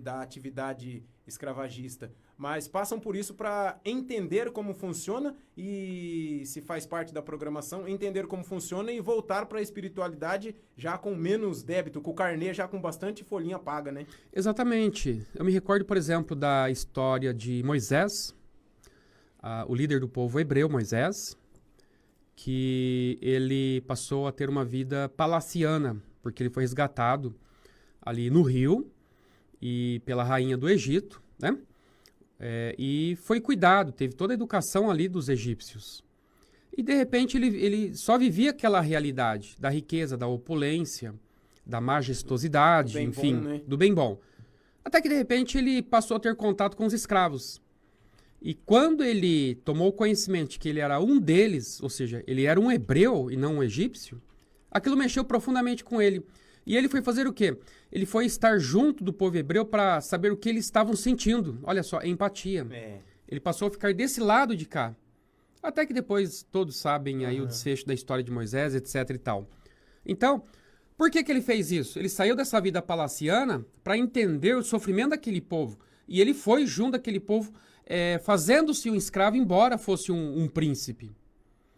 da atividade escravagista, mas passam por isso para entender como funciona e, se faz parte da programação, entender como funciona e voltar para a espiritualidade já com menos débito, com o carnê já com bastante folhinha paga, né? Exatamente. Eu me recordo, por exemplo, da história de Moisés, o líder do povo hebreu, Moisés, que ele passou a ter uma vida palaciana, porque ele foi resgatado ali no rio e pela rainha do Egito, né? E foi cuidado, teve toda a educação ali dos egípcios. E de repente ele só vivia aquela realidade da riqueza, da opulência, da majestosidade, do enfim, bem bom, né? do bem bom. Até que de repente ele passou a ter contato com os escravos. E quando ele tomou conhecimento de que ele era um deles, ou seja, ele era um hebreu e não um egípcio, aquilo mexeu profundamente com ele. E ele foi fazer o quê? Ele foi estar junto do povo hebreu para saber o que eles estavam sentindo. Olha só, empatia. Ele passou a ficar desse lado de cá. Até que depois todos sabem aí o desfecho da história de Moisés, etc e tal. Então, por que ele fez isso? Ele saiu dessa vida palaciana para entender o sofrimento daquele povo. E ele foi junto daquele povo, fazendo-se um escravo, embora fosse um príncipe.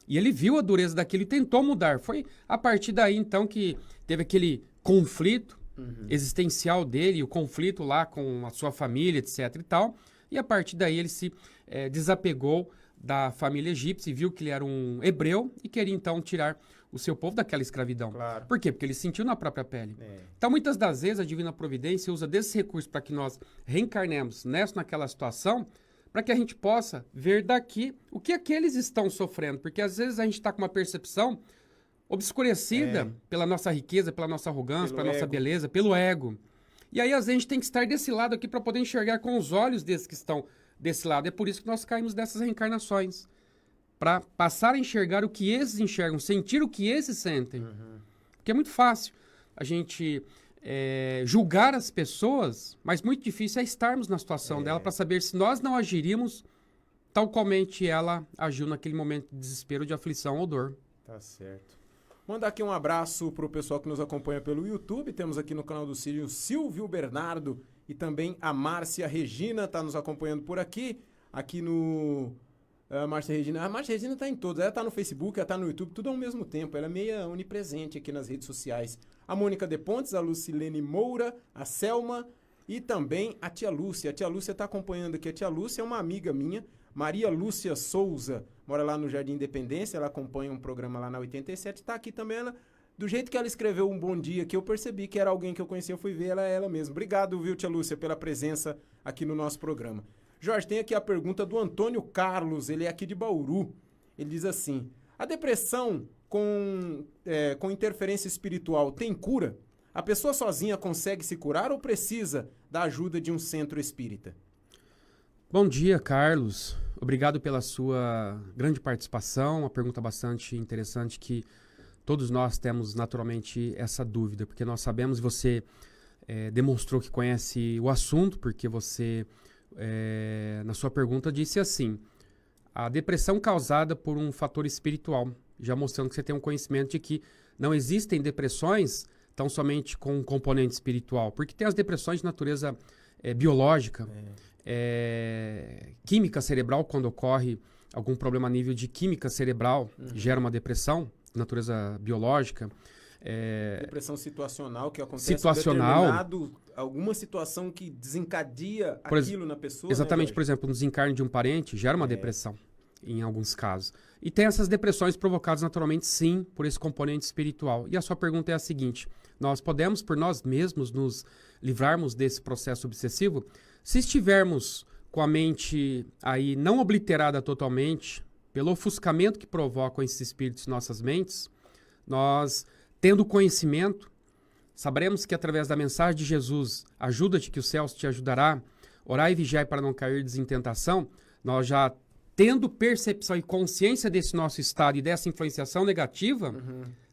E ele viu a dureza daquilo e tentou mudar. Foi a partir daí, então, que teve aquele conflito existencial dele, o conflito lá com a sua família, etc e tal. E a partir daí ele se desapegou da família egípcia e viu que ele era um hebreu e queria, então, tirar o seu povo daquela escravidão. Claro. Por quê? Porque ele sentiu na própria pele. Então, muitas das vezes, a Divina Providência usa desse recurso para que nós reencarnemos naquela situação, para que a gente possa ver daqui o que aqueles estão sofrendo. Porque, às vezes, a gente está com uma percepção obscurecida pela nossa riqueza, pela nossa arrogância, pela nossa beleza, pelo ego. E aí, às vezes, a gente tem que estar desse lado aqui para poder enxergar com os olhos desses que estão desse lado. É por isso que nós caímos dessas reencarnações. Para passar a enxergar o que esses enxergam, sentir o que esses sentem. Porque é muito fácil a gente julgar as pessoas, mas muito difícil é estarmos na situação dela para saber se nós não agiríamos tal qualmente ela agiu naquele momento de desespero, de aflição ou dor. Tá certo. Mandar aqui um abraço para o pessoal que nos acompanha pelo YouTube. Temos aqui no canal do Cid o Silvio Bernardo e também a Márcia Regina está nos acompanhando por aqui. Aqui no... A Márcia Regina tá em todos. Ela tá no Facebook, ela tá no YouTube, tudo ao mesmo tempo. Ela é meio onipresente aqui nas redes sociais. A Mônica De Pontes, a Lucilene Moura, a Selma e também a tia Lúcia. A tia Lúcia tá acompanhando aqui. A tia Lúcia é uma amiga minha, Maria Lúcia Souza, mora lá no Jardim Independência, ela acompanha um programa lá na 87. Tá aqui também ela. Do jeito que ela escreveu um bom dia que eu percebi que era alguém que eu conhecia, eu fui ver ela mesma. Obrigado, viu, tia Lúcia, pela presença aqui no nosso programa. Jorge, tem aqui a pergunta do Antônio Carlos, ele é aqui de Bauru. Ele diz assim, a depressão com interferência espiritual tem cura? A pessoa sozinha consegue se curar ou precisa da ajuda de um centro espírita? Bom dia, Carlos. Obrigado pela sua grande participação, uma pergunta bastante interessante que todos nós temos naturalmente essa dúvida, porque nós sabemos, você demonstrou que conhece o assunto, porque você... na sua pergunta disse assim, a depressão causada por um fator espiritual, já mostrando que você tem um conhecimento de que não existem depressões tão somente com um componente espiritual, porque tem as depressões de natureza biológica, química cerebral, quando ocorre algum problema a nível de química cerebral, gera uma depressão de natureza biológica. Depressão situacional, que acontece determinado, alguma situação que desencadeia aquilo na pessoa. Exatamente, né, por exemplo, um desencarne de um parente gera uma depressão, em alguns casos. E tem essas depressões provocadas naturalmente, sim, por esse componente espiritual. E a sua pergunta é a seguinte, nós podemos, por nós mesmos, nos livrarmos desse processo obsessivo? Se estivermos com a mente aí não obliterada totalmente, pelo ofuscamento que provocam esses espíritos em nossas mentes, nós... Tendo conhecimento, saberemos que através da mensagem de Jesus, ajuda-te que o céu te ajudará, orai e vigiai para não cair em tentação, nós já tendo percepção e consciência desse nosso estado e dessa influenciação negativa,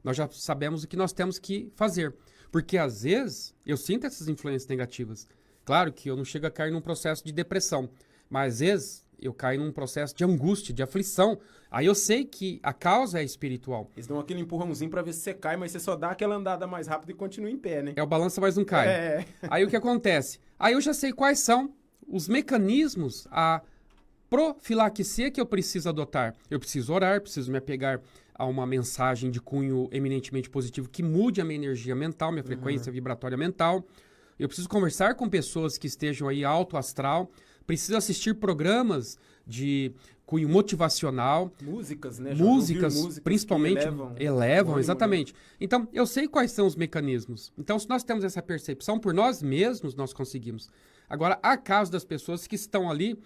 nós já sabemos o que nós temos que fazer. Porque às vezes eu sinto essas influências negativas. Claro que eu não chego a cair num processo de depressão, mas às vezes eu caio num processo de angústia, de aflição. Aí eu sei que a causa é espiritual. Eles dão aquele empurrãozinho pra ver se você cai, mas você só dá aquela andada mais rápida e continua em pé, né? É o balança, mas não cai. Aí o que acontece? Aí eu já sei quais são os mecanismos, a profilaxia que eu preciso adotar. Eu preciso orar, preciso me apegar a uma mensagem de cunho eminentemente positivo que mude a minha energia mental, minha frequência vibratória mental. Eu preciso conversar com pessoas que estejam aí alto astral, preciso assistir programas de cunho motivacional. Músicas, né? Músicas principalmente, elevam exatamente. Né? Então, eu sei quais são os mecanismos. Então, se nós temos essa percepção, por nós mesmos, nós conseguimos. Agora, há casos das pessoas que estão ali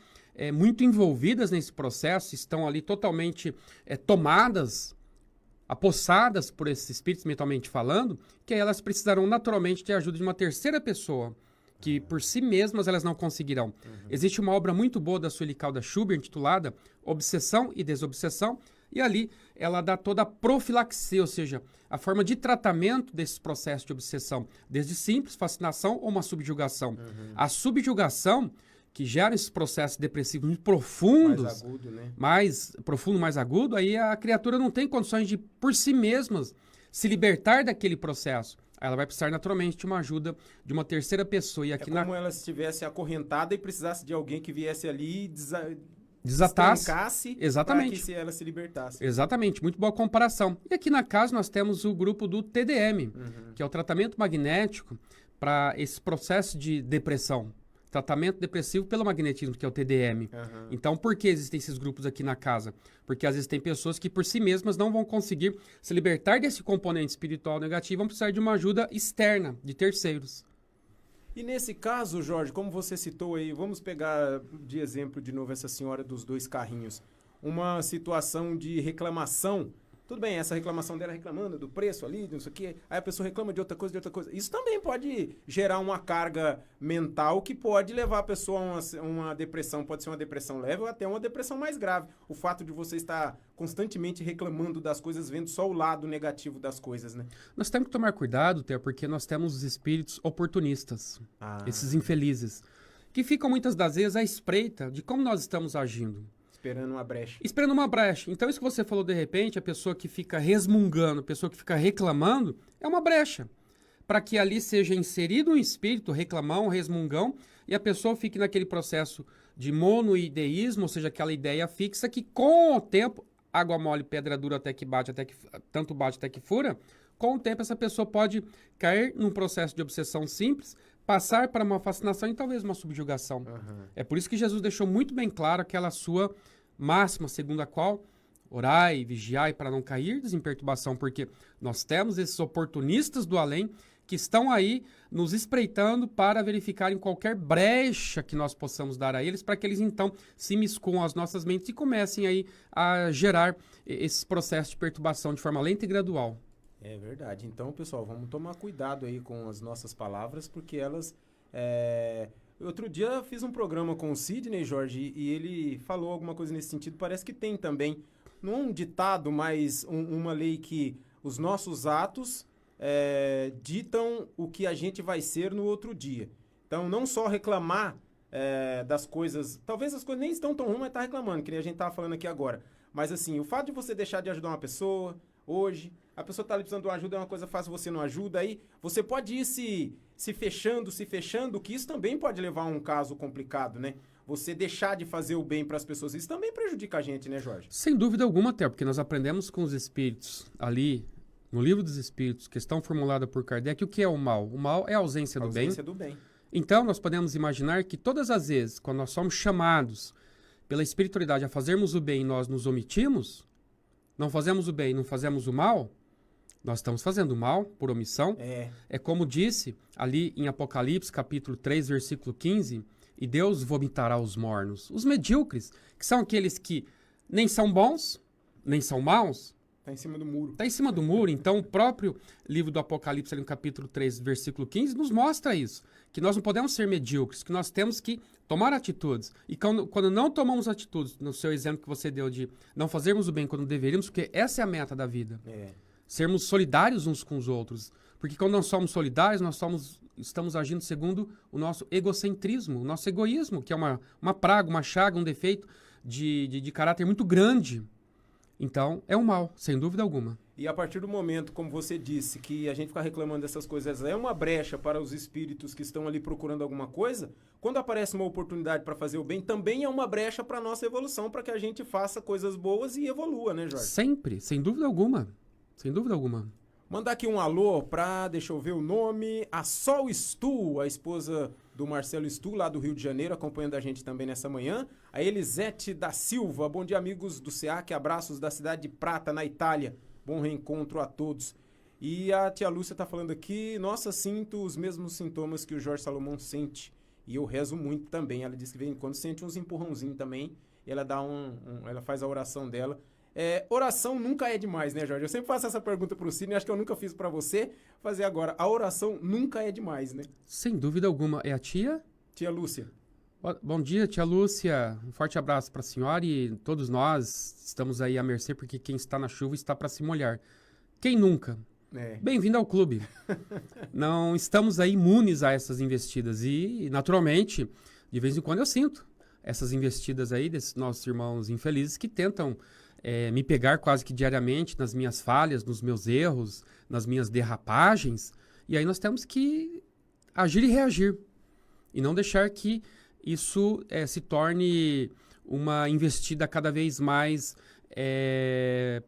muito envolvidas nesse processo, estão ali totalmente tomadas, apossadas por esses espíritos mentalmente falando, que aí elas precisarão naturalmente de ajuda de uma terceira pessoa, que por si mesmas elas não conseguirão. Existe uma obra muito boa da Sueli Caldas Schubert, intitulada Obsessão e Desobsessão, E ali ela dá toda a profilaxia, ou seja, a forma de tratamento desses processos de obsessão, desde simples, fascinação ou uma subjugação. A subjugação, que gera esses processos depressivos muito profundos, Mais agudo, né? mais profundo, mais agudo, aí a criatura não tem condições de, por si mesmas, se libertar daquele processo. Aí ela vai precisar naturalmente de uma ajuda de uma terceira pessoa. E aqui como ela estivesse acorrentada e precisasse de alguém que viesse ali e desatasse. Trancasse, Exatamente. para que ela se libertasse. Exatamente, muito boa comparação. E aqui na casa nós temos o grupo do TDM, que é o tratamento magnético para esse processo de depressão. Tratamento depressivo pelo magnetismo, que é o TDM. Então, por que existem esses grupos aqui na casa? Porque às vezes tem pessoas que por si mesmas não vão conseguir se libertar desse componente espiritual negativo, vão precisar de uma ajuda externa, de terceiros. E nesse caso, Jorge, como você citou aí, vamos pegar de exemplo de novo essa senhora dos 2 carrinhos. Uma situação de reclamação. Tudo bem, essa reclamação dela reclamando do preço ali, não sei o quê. Aí a pessoa reclama de outra coisa, de outra coisa. Isso também pode gerar uma carga mental que pode levar a pessoa a uma depressão. Pode ser uma depressão leve ou até uma depressão mais grave. O fato de você estar constantemente reclamando das coisas, vendo só o lado negativo das coisas, né? Nós temos que tomar cuidado, Theo, porque nós temos os espíritos oportunistas, esses infelizes, que ficam muitas das vezes à espreita de como nós estamos agindo. Esperando uma brecha. Esperando uma brecha. Então, isso que você falou de repente, a pessoa que fica resmungando, a pessoa que fica reclamando, é uma brecha. Para que ali seja inserido um espírito reclamão, resmungão, e a pessoa fique naquele processo de monoideísmo, ou seja, aquela ideia fixa que com o tempo, água mole, pedra dura até que bate, tanto bate até que fura, com o tempo essa pessoa pode cair num processo de obsessão simples, passar para uma fascinação e talvez uma subjugação. É por isso que Jesus deixou muito bem claro aquela sua máxima, segundo a qual orai, vigiai para não cairdes em perturbação, porque nós temos esses oportunistas do além que estão aí nos espreitando para verificarem qualquer brecha que nós possamos dar a eles, para que eles então se miscuam às nossas mentes e comecem aí a gerar esses processos de perturbação de forma lenta e gradual. É verdade. Então, pessoal, vamos tomar cuidado aí com as nossas palavras, porque elas... Outro dia eu fiz um programa com o Sidney, Jorge, e ele falou alguma coisa nesse sentido. Parece que tem também, não um ditado, mas uma lei que os nossos atos ditam o que a gente vai ser no outro dia. Então, não só reclamar das coisas... Talvez as coisas nem estão tão ruins, mas tá reclamando, que nem a gente tava falando aqui agora. Mas, assim, o fato de você deixar de ajudar uma pessoa hoje... A pessoa está ali precisando de uma ajuda, é uma coisa fácil, você não ajuda. Aí você pode ir se fechando, que isso também pode levar a um caso complicado, né? Você deixar de fazer o bem para as pessoas, isso também prejudica a gente, né, Jorge? Sem dúvida alguma, até porque nós aprendemos com os espíritos ali, no Livro dos Espíritos, questão formulada por Kardec, o que é o mal? O mal é a ausência do bem. Ausência do bem. Então, nós podemos imaginar que todas as vezes, quando nós somos chamados pela espiritualidade a fazermos o bem e nós nos omitimos, não fazemos o bem, não fazemos o mal, nós estamos fazendo mal por omissão. É como disse ali em Apocalipse, capítulo 3, versículo 15, e Deus vomitará os mornos. Os medíocres, que são aqueles que nem são bons, nem são maus. Está em cima do muro. Está em cima do muro. Então, o próprio livro do Apocalipse, ali no capítulo 3, versículo 15, nos mostra isso. Que nós não podemos ser medíocres, que nós temos que tomar atitudes. E quando não tomamos atitudes, no seu exemplo que você deu de não fazermos o bem quando deveríamos, porque essa é a meta da vida. Sermos solidários uns com os outros. Porque quando nós somos solidários, estamos agindo segundo o nosso egocentrismo, o nosso egoísmo, que é uma praga, uma chaga, um defeito de caráter muito grande. Então, é um mal, sem dúvida alguma. E a partir do momento, como você disse, que a gente fica reclamando dessas coisas, é uma brecha para os espíritos que estão ali procurando alguma coisa, quando aparece uma oportunidade para fazer o bem, também é uma brecha para a nossa evolução, para que a gente faça coisas boas e evolua, né, Jorge? Sempre, sem dúvida alguma. Sem dúvida alguma. Mandar aqui um alô para, deixa eu ver o nome, a Sol Stu, a esposa do Marcelo Stu, lá do Rio de Janeiro, acompanhando a gente também nessa manhã. A Elisete da Silva, bom dia, amigos do SEAC, abraços da cidade de Prata, na Itália. Bom reencontro a todos. E a tia Lúcia tá falando aqui, nossa, sinto os mesmos sintomas que o Jorge Salomão sente. E eu rezo muito também. Ela disse que de vez em quando sente uns empurrãozinhos também. E ela dá ela faz a oração dela. Oração nunca é demais, né, Jorge? Eu sempre faço essa pergunta pro Sidney, acho que eu nunca fiz pra você fazer agora. A oração nunca é demais, né? Sem dúvida alguma. É a tia? Tia Lúcia. Bom dia, tia Lúcia. Um forte abraço para a senhora e todos nós estamos aí à mercê porque quem está na chuva está para se molhar. Quem nunca? Bem-vindo ao clube. Não estamos aí imunes a essas investidas e, naturalmente, de vez em quando eu sinto essas investidas aí desses nossos irmãos infelizes que tentam me pegar quase que diariamente nas minhas falhas, nos meus erros, nas minhas derrapagens. E aí nós temos que agir e reagir e não deixar que isso se torne uma investida cada vez mais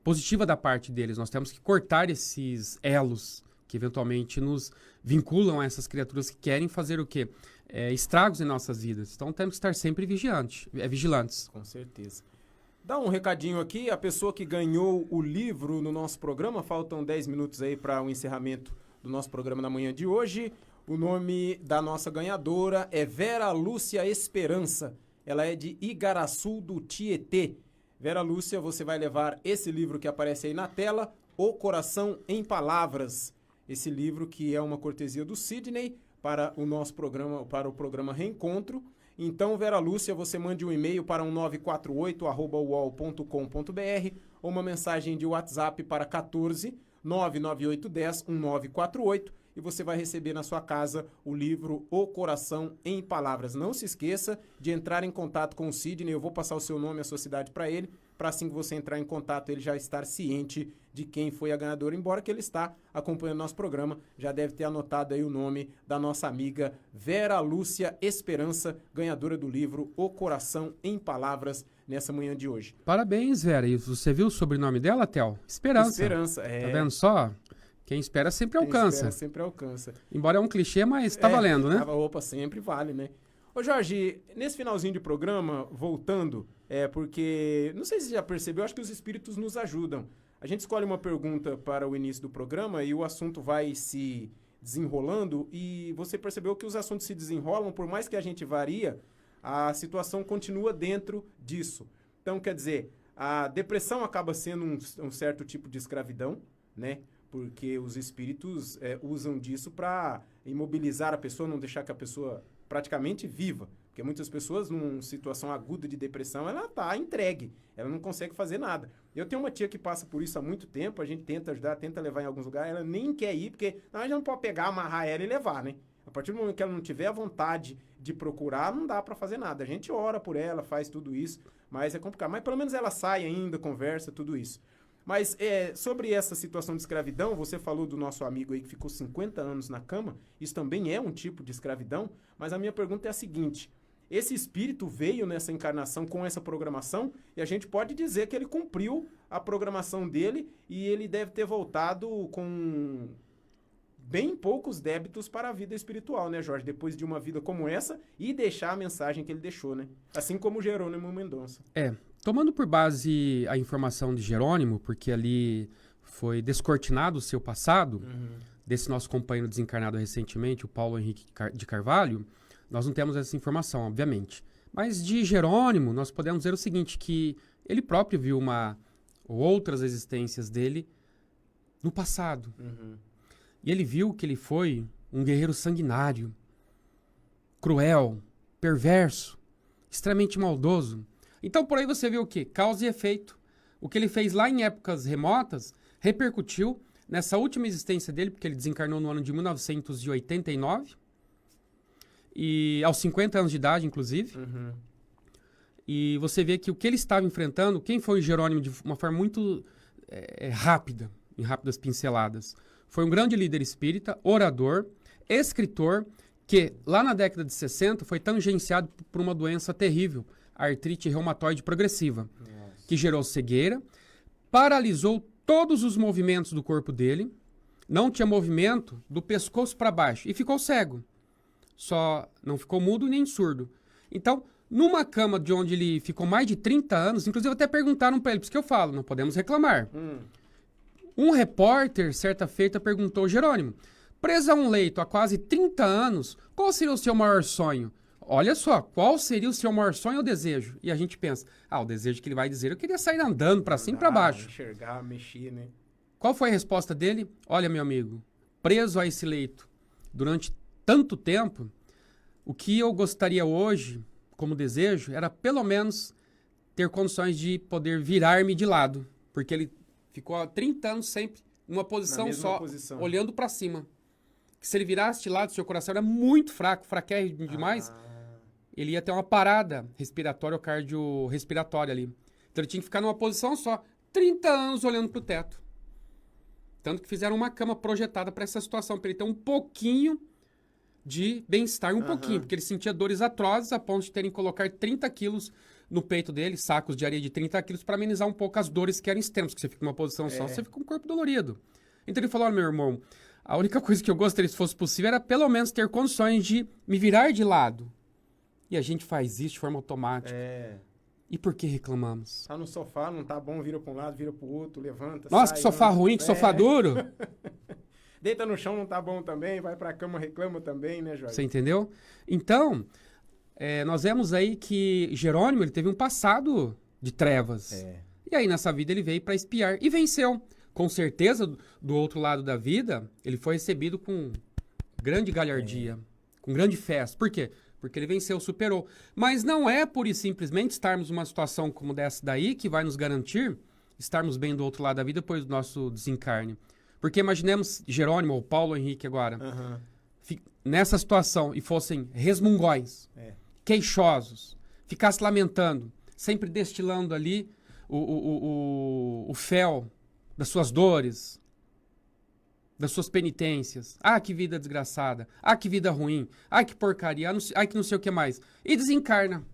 positiva da parte deles. Nós temos que cortar esses elos que eventualmente nos vinculam a essas criaturas que querem fazer o quê? Estragos em nossas vidas. Então temos que estar sempre vigilantes. Com certeza. Dá um recadinho aqui, a pessoa que ganhou o livro no nosso programa, faltam 10 minutos aí para o encerramento do nosso programa na manhã de hoje. O nome da nossa ganhadora é Vera Lúcia Esperança. Ela é de Igaraçu do Tietê. Vera Lúcia, você vai levar esse livro que aparece aí na tela, O Coração em Palavras. Esse livro que é uma cortesia do Sidney para o nosso programa, para o programa Reencontro. Então, Vera Lúcia, você mande um e-mail para 1948@uol.com.br ou uma mensagem de WhatsApp para 14 99810 1948 e você vai receber na sua casa o livro O Coração em Palavras. Não se esqueça de entrar em contato com o Sidney, eu vou passar o seu nome e a sua cidade para ele, para assim que você entrar em contato ele já estar ciente de quem foi a ganhadora, embora que ele está acompanhando nosso programa, já deve ter anotado aí o nome da nossa amiga Vera Lúcia Esperança, ganhadora do livro O Coração em Palavras, nessa manhã de hoje. Parabéns, Vera. E você viu o sobrenome dela, Theo? Esperança. Esperança, Tá vendo só? Quem espera sempre alcança. Quem espera sempre alcança. Embora é um clichê, mas tá valendo, né? Opa, sempre vale, né? Ô Jorge, nesse finalzinho de programa, voltando, porque, não sei se você já percebeu, acho que os espíritos nos ajudam. A gente escolhe uma pergunta para o início do programa e o assunto vai se desenrolando e você percebeu que os assuntos se desenrolam, por mais que a gente varia, a situação continua dentro disso. Então, quer dizer, a depressão acaba sendo um certo tipo de escravidão, né? Porque os espíritos usam disso para imobilizar a pessoa, não deixar que a pessoa praticamente viva. Porque muitas pessoas, numa situação aguda de depressão, ela está entregue, ela não consegue fazer nada. Eu tenho uma tia que passa por isso há muito tempo, a gente tenta ajudar, tenta levar em alguns lugares, ela nem quer ir, porque a gente não pode pegar, amarrar ela e levar, né? A partir do momento que ela não tiver a vontade de procurar, não dá para fazer nada. A gente ora por ela, faz tudo isso, mas é complicado. Mas pelo menos ela sai ainda, conversa, tudo isso. Mas sobre essa situação de escravidão, você falou do nosso amigo aí que ficou 50 anos na cama, isso também é um tipo de escravidão, mas a minha pergunta é a seguinte: esse espírito veio nessa encarnação com essa programação e a gente pode dizer que ele cumpriu a programação dele e ele deve ter voltado com bem poucos débitos para a vida espiritual, né, Jorge? Depois de uma vida como essa e deixar a mensagem que ele deixou, né? Assim como Jerônimo Mendonça. Tomando por base a informação de Jerônimo, porque ali foi descortinado o seu passado, desse nosso companheiro desencarnado recentemente, o Paulo Henrique de Carvalho, nós não temos essa informação, obviamente. Mas de Jerônimo, nós podemos dizer o seguinte, que ele próprio viu outras existências dele no passado. E ele viu que ele foi um guerreiro sanguinário, cruel, perverso, extremamente maldoso. Então, por aí você vê o quê? Causa e efeito. O que ele fez lá em épocas remotas repercutiu nessa última existência dele, porque ele desencarnou no ano de 1989, e aos 50 anos de idade, inclusive. E você vê que o que ele estava enfrentando, quem foi Jerônimo de uma forma muito rápida, em rápidas pinceladas, foi um grande líder espírita, orador, escritor, que lá na década de 60 foi tangenciado por uma doença terrível, a artrite reumatoide progressiva, que gerou cegueira, paralisou todos os movimentos do corpo dele, não tinha movimento do pescoço para baixo e ficou cego. Só não ficou mudo nem surdo. Então, numa cama de onde ele ficou mais de 30 anos, inclusive até perguntaram para ele, por isso que eu falo, não podemos reclamar. Um repórter, certa feita, perguntou: Jerônimo, preso a um leito há quase 30 anos, qual seria o seu maior sonho? Olha só, qual seria o seu maior sonho ou desejo? E a gente pensa, o desejo que ele vai dizer, eu queria sair andando para cima e para baixo. Enxergar, mexer, né? Qual foi a resposta dele? Olha, meu amigo, preso a esse leito durante tanto tempo, o que eu gostaria hoje, como desejo era pelo menos ter condições de poder virar-me de lado. Porque ele ficou há 30 anos sempre numa posição só, olhando para cima. Que se ele virasse de lado, seu coração era muito fraco, fraquérrimo demais, ele ia ter uma parada respiratória ou cardiorrespiratória ali. Então ele tinha que ficar numa posição só, 30 anos olhando para o teto. Tanto que fizeram uma cama projetada para essa situação, para ele ter um pouquinho de bem-estar, pouquinho, porque ele sentia dores atrozes a ponto de terem que colocar 30 quilos no peito dele, sacos de areia de 30 quilos, para amenizar um pouco as dores que eram extremas, porque você fica numa posição só, você fica com o corpo dolorido. Então ele falou, olha, meu irmão, a única coisa que eu gostaria, se fosse possível, era pelo menos ter condições de me virar de lado. E a gente faz isso de forma automática. E por que reclamamos? Tá no sofá, não tá bom, vira para um lado, vira para o outro, levanta, nossa, sai, que sofá ruim, que sofá duro. Deita no chão, não tá bom também, vai pra cama, reclama também, né, Jorge? Você entendeu? Então, nós vemos aí que Jerônimo, ele teve um passado de trevas. E aí, nessa vida, ele veio para espiar e venceu. Com certeza, do outro lado da vida, ele foi recebido com grande galhardia, com grande festa. Por quê? Porque ele venceu, superou. Mas não é pura e simplesmente estarmos numa situação como dessa daí que vai nos garantir estarmos bem do outro lado da vida depois do nosso desencarne. Porque imaginemos Jerônimo ou Paulo Henrique agora, nessa situação e fossem resmungões, queixosos, ficassem lamentando, sempre destilando ali o fel das suas dores, das suas penitências. Ah, que vida desgraçada. Ah, que vida ruim. Ah, que porcaria. Ah, que não sei o que mais. E desencarna.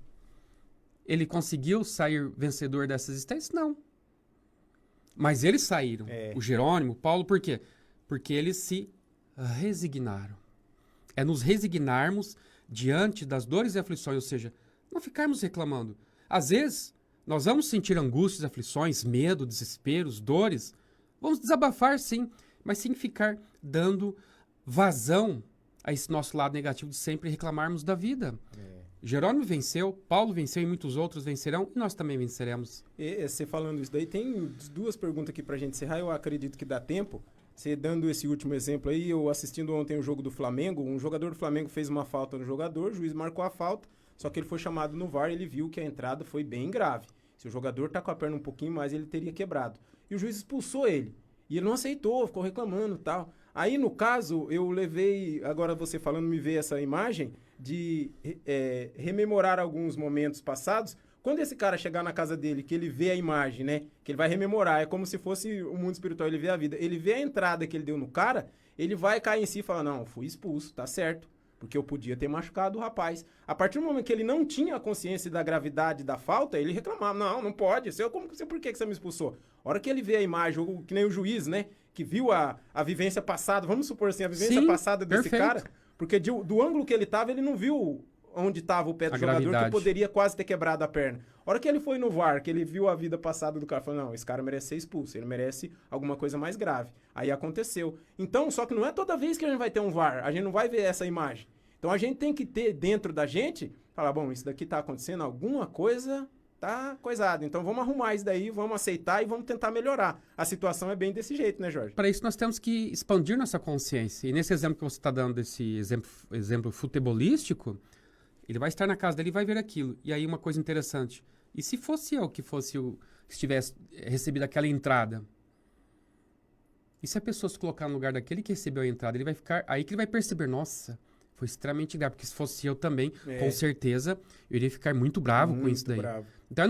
Ele conseguiu sair vencedor dessa existência? Não. Mas eles saíram. O Jerônimo, o Paulo, por quê? Porque eles se resignaram. É nos resignarmos diante das dores e aflições, ou seja, não ficarmos reclamando. Às vezes, nós vamos sentir angústias, aflições, medo, desesperos, dores. Vamos desabafar, sim, mas sem ficar dando vazão a esse nosso lado negativo de sempre reclamarmos da vida. Jerônimo venceu, Paulo venceu e muitos outros vencerão e nós também venceremos. Você falando isso daí, tem duas perguntas aqui pra gente encerrar, eu acredito que dá tempo. Você dando esse último exemplo aí, eu assistindo ontem o jogo do Flamengo, um jogador do Flamengo fez uma falta no jogador, o juiz marcou a falta, só que ele foi chamado no VAR e ele viu que a entrada foi bem grave. Se o jogador tá com a perna um pouquinho mais, ele teria quebrado. E o juiz expulsou ele. E ele não aceitou, ficou reclamando e tal. Aí, no caso, eu levei, agora você falando, me veio essa imagem de rememorar alguns momentos passados. Quando esse cara chegar na casa dele, que ele vê a imagem, né? Que ele vai rememorar, é como se fosse o mundo espiritual, ele vê a vida. Ele vê a entrada que ele deu no cara, ele vai cair em si e falar, não, fui expulso, tá certo. Porque eu podia ter machucado o rapaz. A partir do momento que ele não tinha a consciência da gravidade da falta, ele reclamava, não pode. Por que você me expulsou? A hora que ele vê a imagem, que nem o juiz, né? Que viu a vivência passada, vamos supor assim, a vivência passada desse cara. Porque do ângulo que ele tava, ele não viu onde estava o pé do jogador, que poderia quase ter quebrado a perna. A hora que ele foi no VAR, que ele viu a vida passada do cara, falou, não, esse cara merece ser expulso, ele merece alguma coisa mais grave. Aí aconteceu. Então, só que não é toda vez que a gente vai ter um VAR, a gente não vai ver essa imagem. Então, a gente tem que ter dentro da gente, falar, bom, isso daqui tá acontecendo, alguma coisa tá coisada. Então, vamos arrumar isso daí, vamos aceitar e vamos tentar melhorar. A situação é bem desse jeito, né, Jorge? Para isso, nós temos que expandir nossa consciência. E nesse exemplo que você está dando, desse exemplo futebolístico, ele vai estar na casa dele e vai ver aquilo. E aí, uma coisa interessante. E se fosse eu que tivesse recebido aquela entrada? E se a pessoa se colocar no lugar daquele que recebeu a entrada, ele vai ficar... Aí que ele vai perceber, nossa, foi extremamente grave. Porque se fosse eu também, com certeza, eu iria ficar muito bravo com isso daí. Bravo. Então,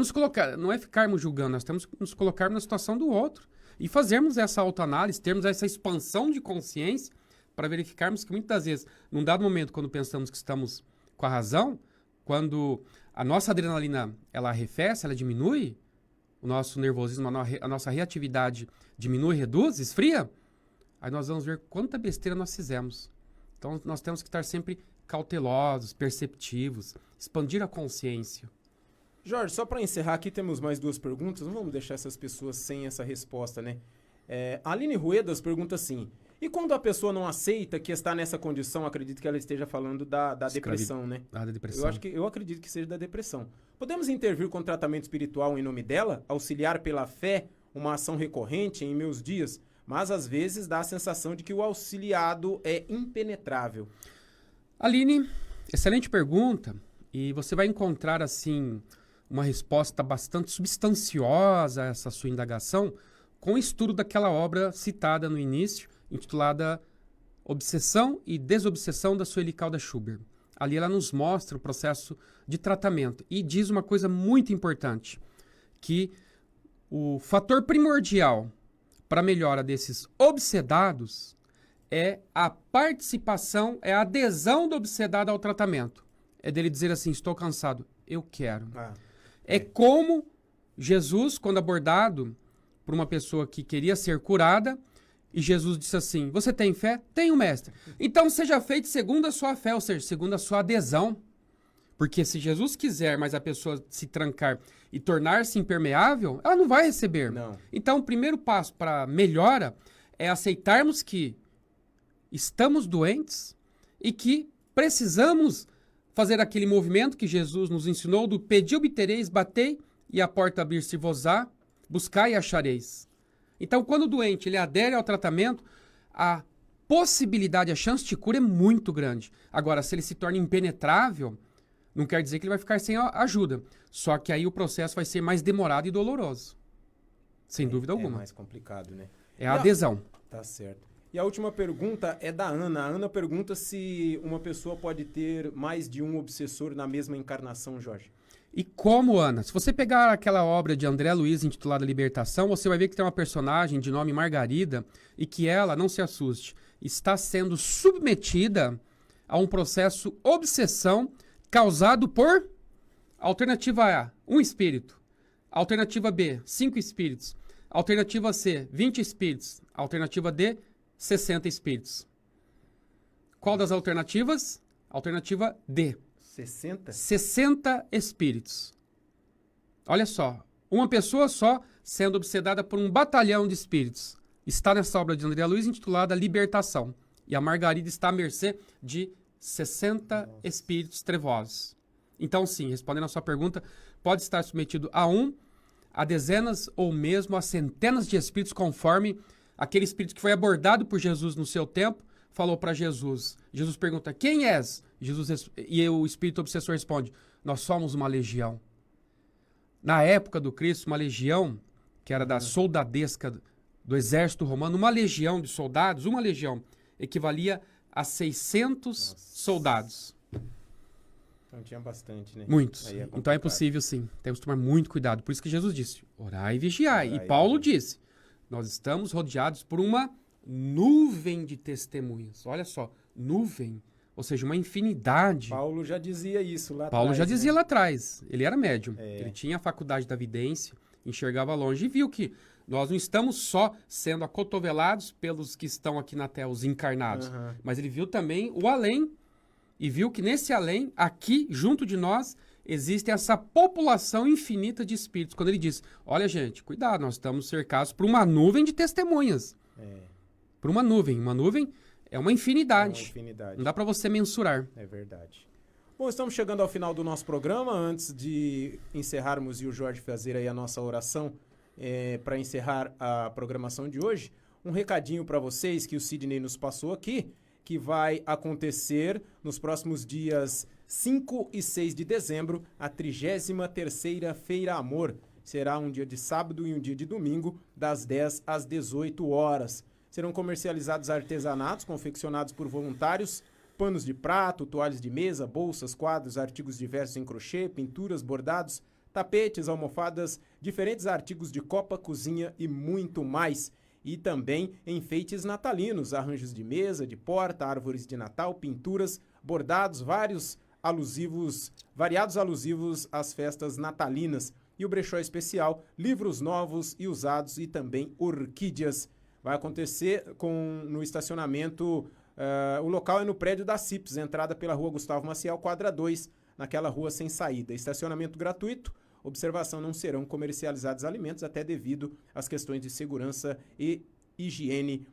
não é ficarmos julgando, nós temos que nos colocarmos na situação do outro. E fazermos essa autoanálise, termos essa expansão de consciência para verificarmos que muitas das vezes, num dado momento, quando pensamos que estamos com a razão, quando a nossa adrenalina ela arrefece, ela diminui, o nosso nervosismo, a nossa reatividade diminui, reduz, esfria, aí nós vamos ver quanta besteira nós fizemos. Então, nós temos que estar sempre cautelosos, perceptivos, expandir a consciência. Jorge, só para encerrar aqui, temos mais duas perguntas. Não vamos deixar essas pessoas sem essa resposta, né? A Aline Ruedas pergunta assim, e quando a pessoa não aceita que está nessa condição, acredito que ela esteja falando da depressão, né? Da depressão. Eu acredito que seja da depressão. Podemos intervir com tratamento espiritual em nome dela? Auxiliar pela fé, uma ação recorrente em meus dias? Mas às vezes dá a sensação de que o auxiliado é impenetrável. Aline, excelente pergunta. E você vai encontrar, assim, uma resposta bastante substanciosa a essa sua indagação com o estudo daquela obra citada no início, intitulada Obsessão e Desobsessão da Sueli Caldas Schubert. Ali ela nos mostra o processo de tratamento e diz uma coisa muito importante, que o fator primordial para a melhora desses obsedados é a participação, é a adesão do obsedado ao tratamento. É dele dizer assim, estou cansado, eu quero. É como Jesus, quando abordado por uma pessoa que queria ser curada, e Jesus disse assim, você tem fé? Tenho, mestre. Então seja feito segundo a sua fé, ou seja, segundo a sua adesão. Porque se Jesus quiser, mas a pessoa se trancar e tornar-se impermeável, ela não vai receber. Não. Então o primeiro passo para melhora é aceitarmos que estamos doentes e que precisamos fazer aquele movimento que Jesus nos ensinou do pedi, obtereis, batei e a porta abrir-se-vos-á, buscai e achareis. Então, quando o doente ele adere ao tratamento, a possibilidade, a chance de cura é muito grande. Agora, se ele se torna impenetrável, não quer dizer que ele vai ficar sem ajuda. Só que aí o processo vai ser mais demorado e doloroso. Sem dúvida alguma. É mais complicado, né? É a adesão. Tá certo. E a última pergunta é da Ana. A Ana pergunta se uma pessoa pode ter mais de um obsessor na mesma encarnação, Jorge. E como, Ana? Se você pegar aquela obra de André Luiz intitulada Libertação, você vai ver que tem uma personagem de nome Margarida e que ela, não se assuste, está sendo submetida a um processo obsessão causado por alternativa A, um espírito. Alternativa B, 5 espíritos. Alternativa C, 20 espíritos. Alternativa D, 60 espíritos. Qual das alternativas? Alternativa D. 60? 60 espíritos. Olha só, uma pessoa só sendo obsedada por um batalhão de espíritos. Está nessa obra de André Luiz intitulada Libertação. E a Margarida está à mercê de 60 espíritos trevosos. Então, sim, respondendo a sua pergunta, pode estar submetido a um, a dezenas ou mesmo a centenas de espíritos, conforme aquele espírito que foi abordado por Jesus no seu tempo, falou para Jesus. Jesus pergunta, quem és? E o espírito obsessor responde, nós somos uma legião. Na época do Cristo, uma legião, que era da soldadesca do exército romano, uma legião de soldados, uma legião, equivalia a 600 soldados. Então tinha bastante, né? Muitos. Então é possível, sim. Temos que tomar muito cuidado. Por isso que Jesus disse, orai e vigiai. E Paulo disse, nós estamos rodeados por uma nuvem de testemunhas. Olha só, nuvem, ou seja, uma infinidade. Paulo já dizia isso lá atrás. Paulo já dizia lá atrás. Ele era médium. É. Ele tinha a faculdade da vidência, enxergava longe e viu que nós não estamos só sendo acotovelados pelos que estão aqui na Terra, os encarnados. Mas ele viu também o além e viu que nesse além, aqui, junto de nós, existe essa população infinita de espíritos. Quando ele diz, olha gente, cuidado, nós estamos cercados por uma nuvem de testemunhas. Por uma nuvem. Uma nuvem é uma infinidade. É uma infinidade. Não dá para você mensurar. É verdade. Bom, estamos chegando ao final do nosso programa. Antes de encerrarmos e o Jorge fazer aí a nossa oração para encerrar a programação de hoje, um recadinho para vocês que o Sidney nos passou aqui, que vai acontecer nos próximos dias 5 e 6 de dezembro, a 33ª Feira Amor. Será um dia de sábado e um dia de domingo, das 10 às 18 horas. Serão comercializados artesanatos confeccionados por voluntários, panos de prato, toalhas de mesa, bolsas, quadros, artigos diversos em crochê, pinturas, bordados, tapetes, almofadas, diferentes artigos de copa, cozinha e muito mais. E também enfeites natalinos, arranjos de mesa, de porta, árvores de Natal, pinturas, bordados, variados alusivos às festas natalinas. E o brechó especial, livros novos e usados e também orquídeas. Vai acontecer no estacionamento, o local é no prédio da CIPS, entrada pela rua Gustavo Maciel, quadra 2, naquela rua sem saída. Estacionamento gratuito, observação, não serão comercializados alimentos, até devido às questões de segurança e higiene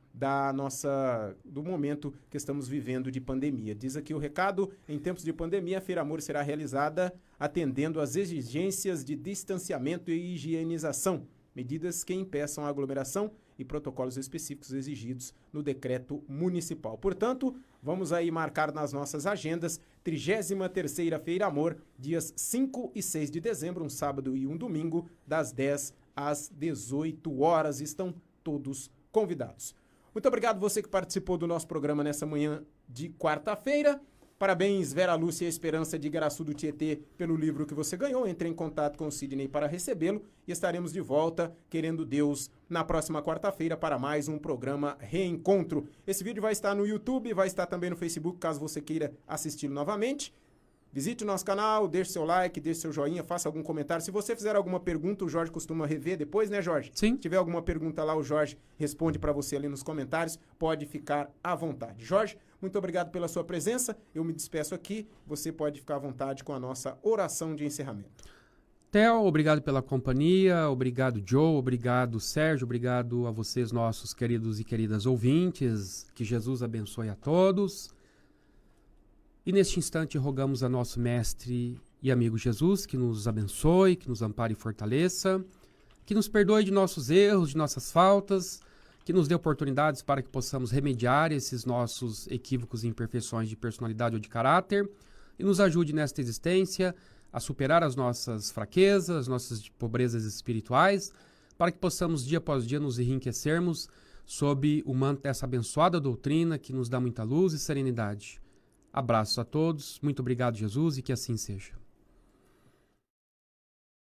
do momento que estamos vivendo de pandemia. Diz aqui o recado, em tempos de pandemia, a Feira Amor será realizada atendendo às exigências de distanciamento e higienização, medidas que impeçam a aglomeração e protocolos específicos exigidos no decreto municipal. Portanto, vamos aí marcar nas nossas agendas 33ª Feira Amor, dias 5 e 6 de dezembro, um sábado e um domingo, das 10 às 18 horas. Estão todos convidados. Muito obrigado você que participou do nosso programa nessa manhã de quarta-feira. Parabéns, Vera Lúcia e a Esperança de Igaraçu do Tietê, pelo livro que você ganhou. Entre em contato com o Sidney para recebê-lo e estaremos de volta, querendo Deus, na próxima quarta-feira para mais um programa Reencontro. Esse vídeo vai estar no YouTube, vai estar também no Facebook, caso você queira assisti-lo novamente. Visite o nosso canal, deixe seu like, deixe seu joinha, faça algum comentário. Se você fizer alguma pergunta, o Jorge costuma rever depois, né, Jorge? Sim. Se tiver alguma pergunta lá, o Jorge responde para você ali nos comentários. Pode ficar à vontade. Jorge, muito obrigado pela sua presença. Eu me despeço aqui. Você pode ficar à vontade com a nossa oração de encerramento. Theo, obrigado pela companhia. Obrigado, Joe. Obrigado, Sérgio. Obrigado a vocês, nossos queridos e queridas ouvintes. Que Jesus abençoe a todos. E neste instante rogamos a nosso mestre e amigo Jesus que nos abençoe, que nos ampare e fortaleça, que nos perdoe de nossos erros, de nossas faltas, que nos dê oportunidades para que possamos remediar esses nossos equívocos e imperfeições de personalidade ou de caráter e nos ajude nesta existência a superar as nossas fraquezas, as nossas pobrezas espirituais, para que possamos dia após dia nos enriquecermos sob o manto dessa abençoada doutrina que nos dá muita luz e serenidade. Abraços a todos, muito obrigado, Jesus, e que assim seja.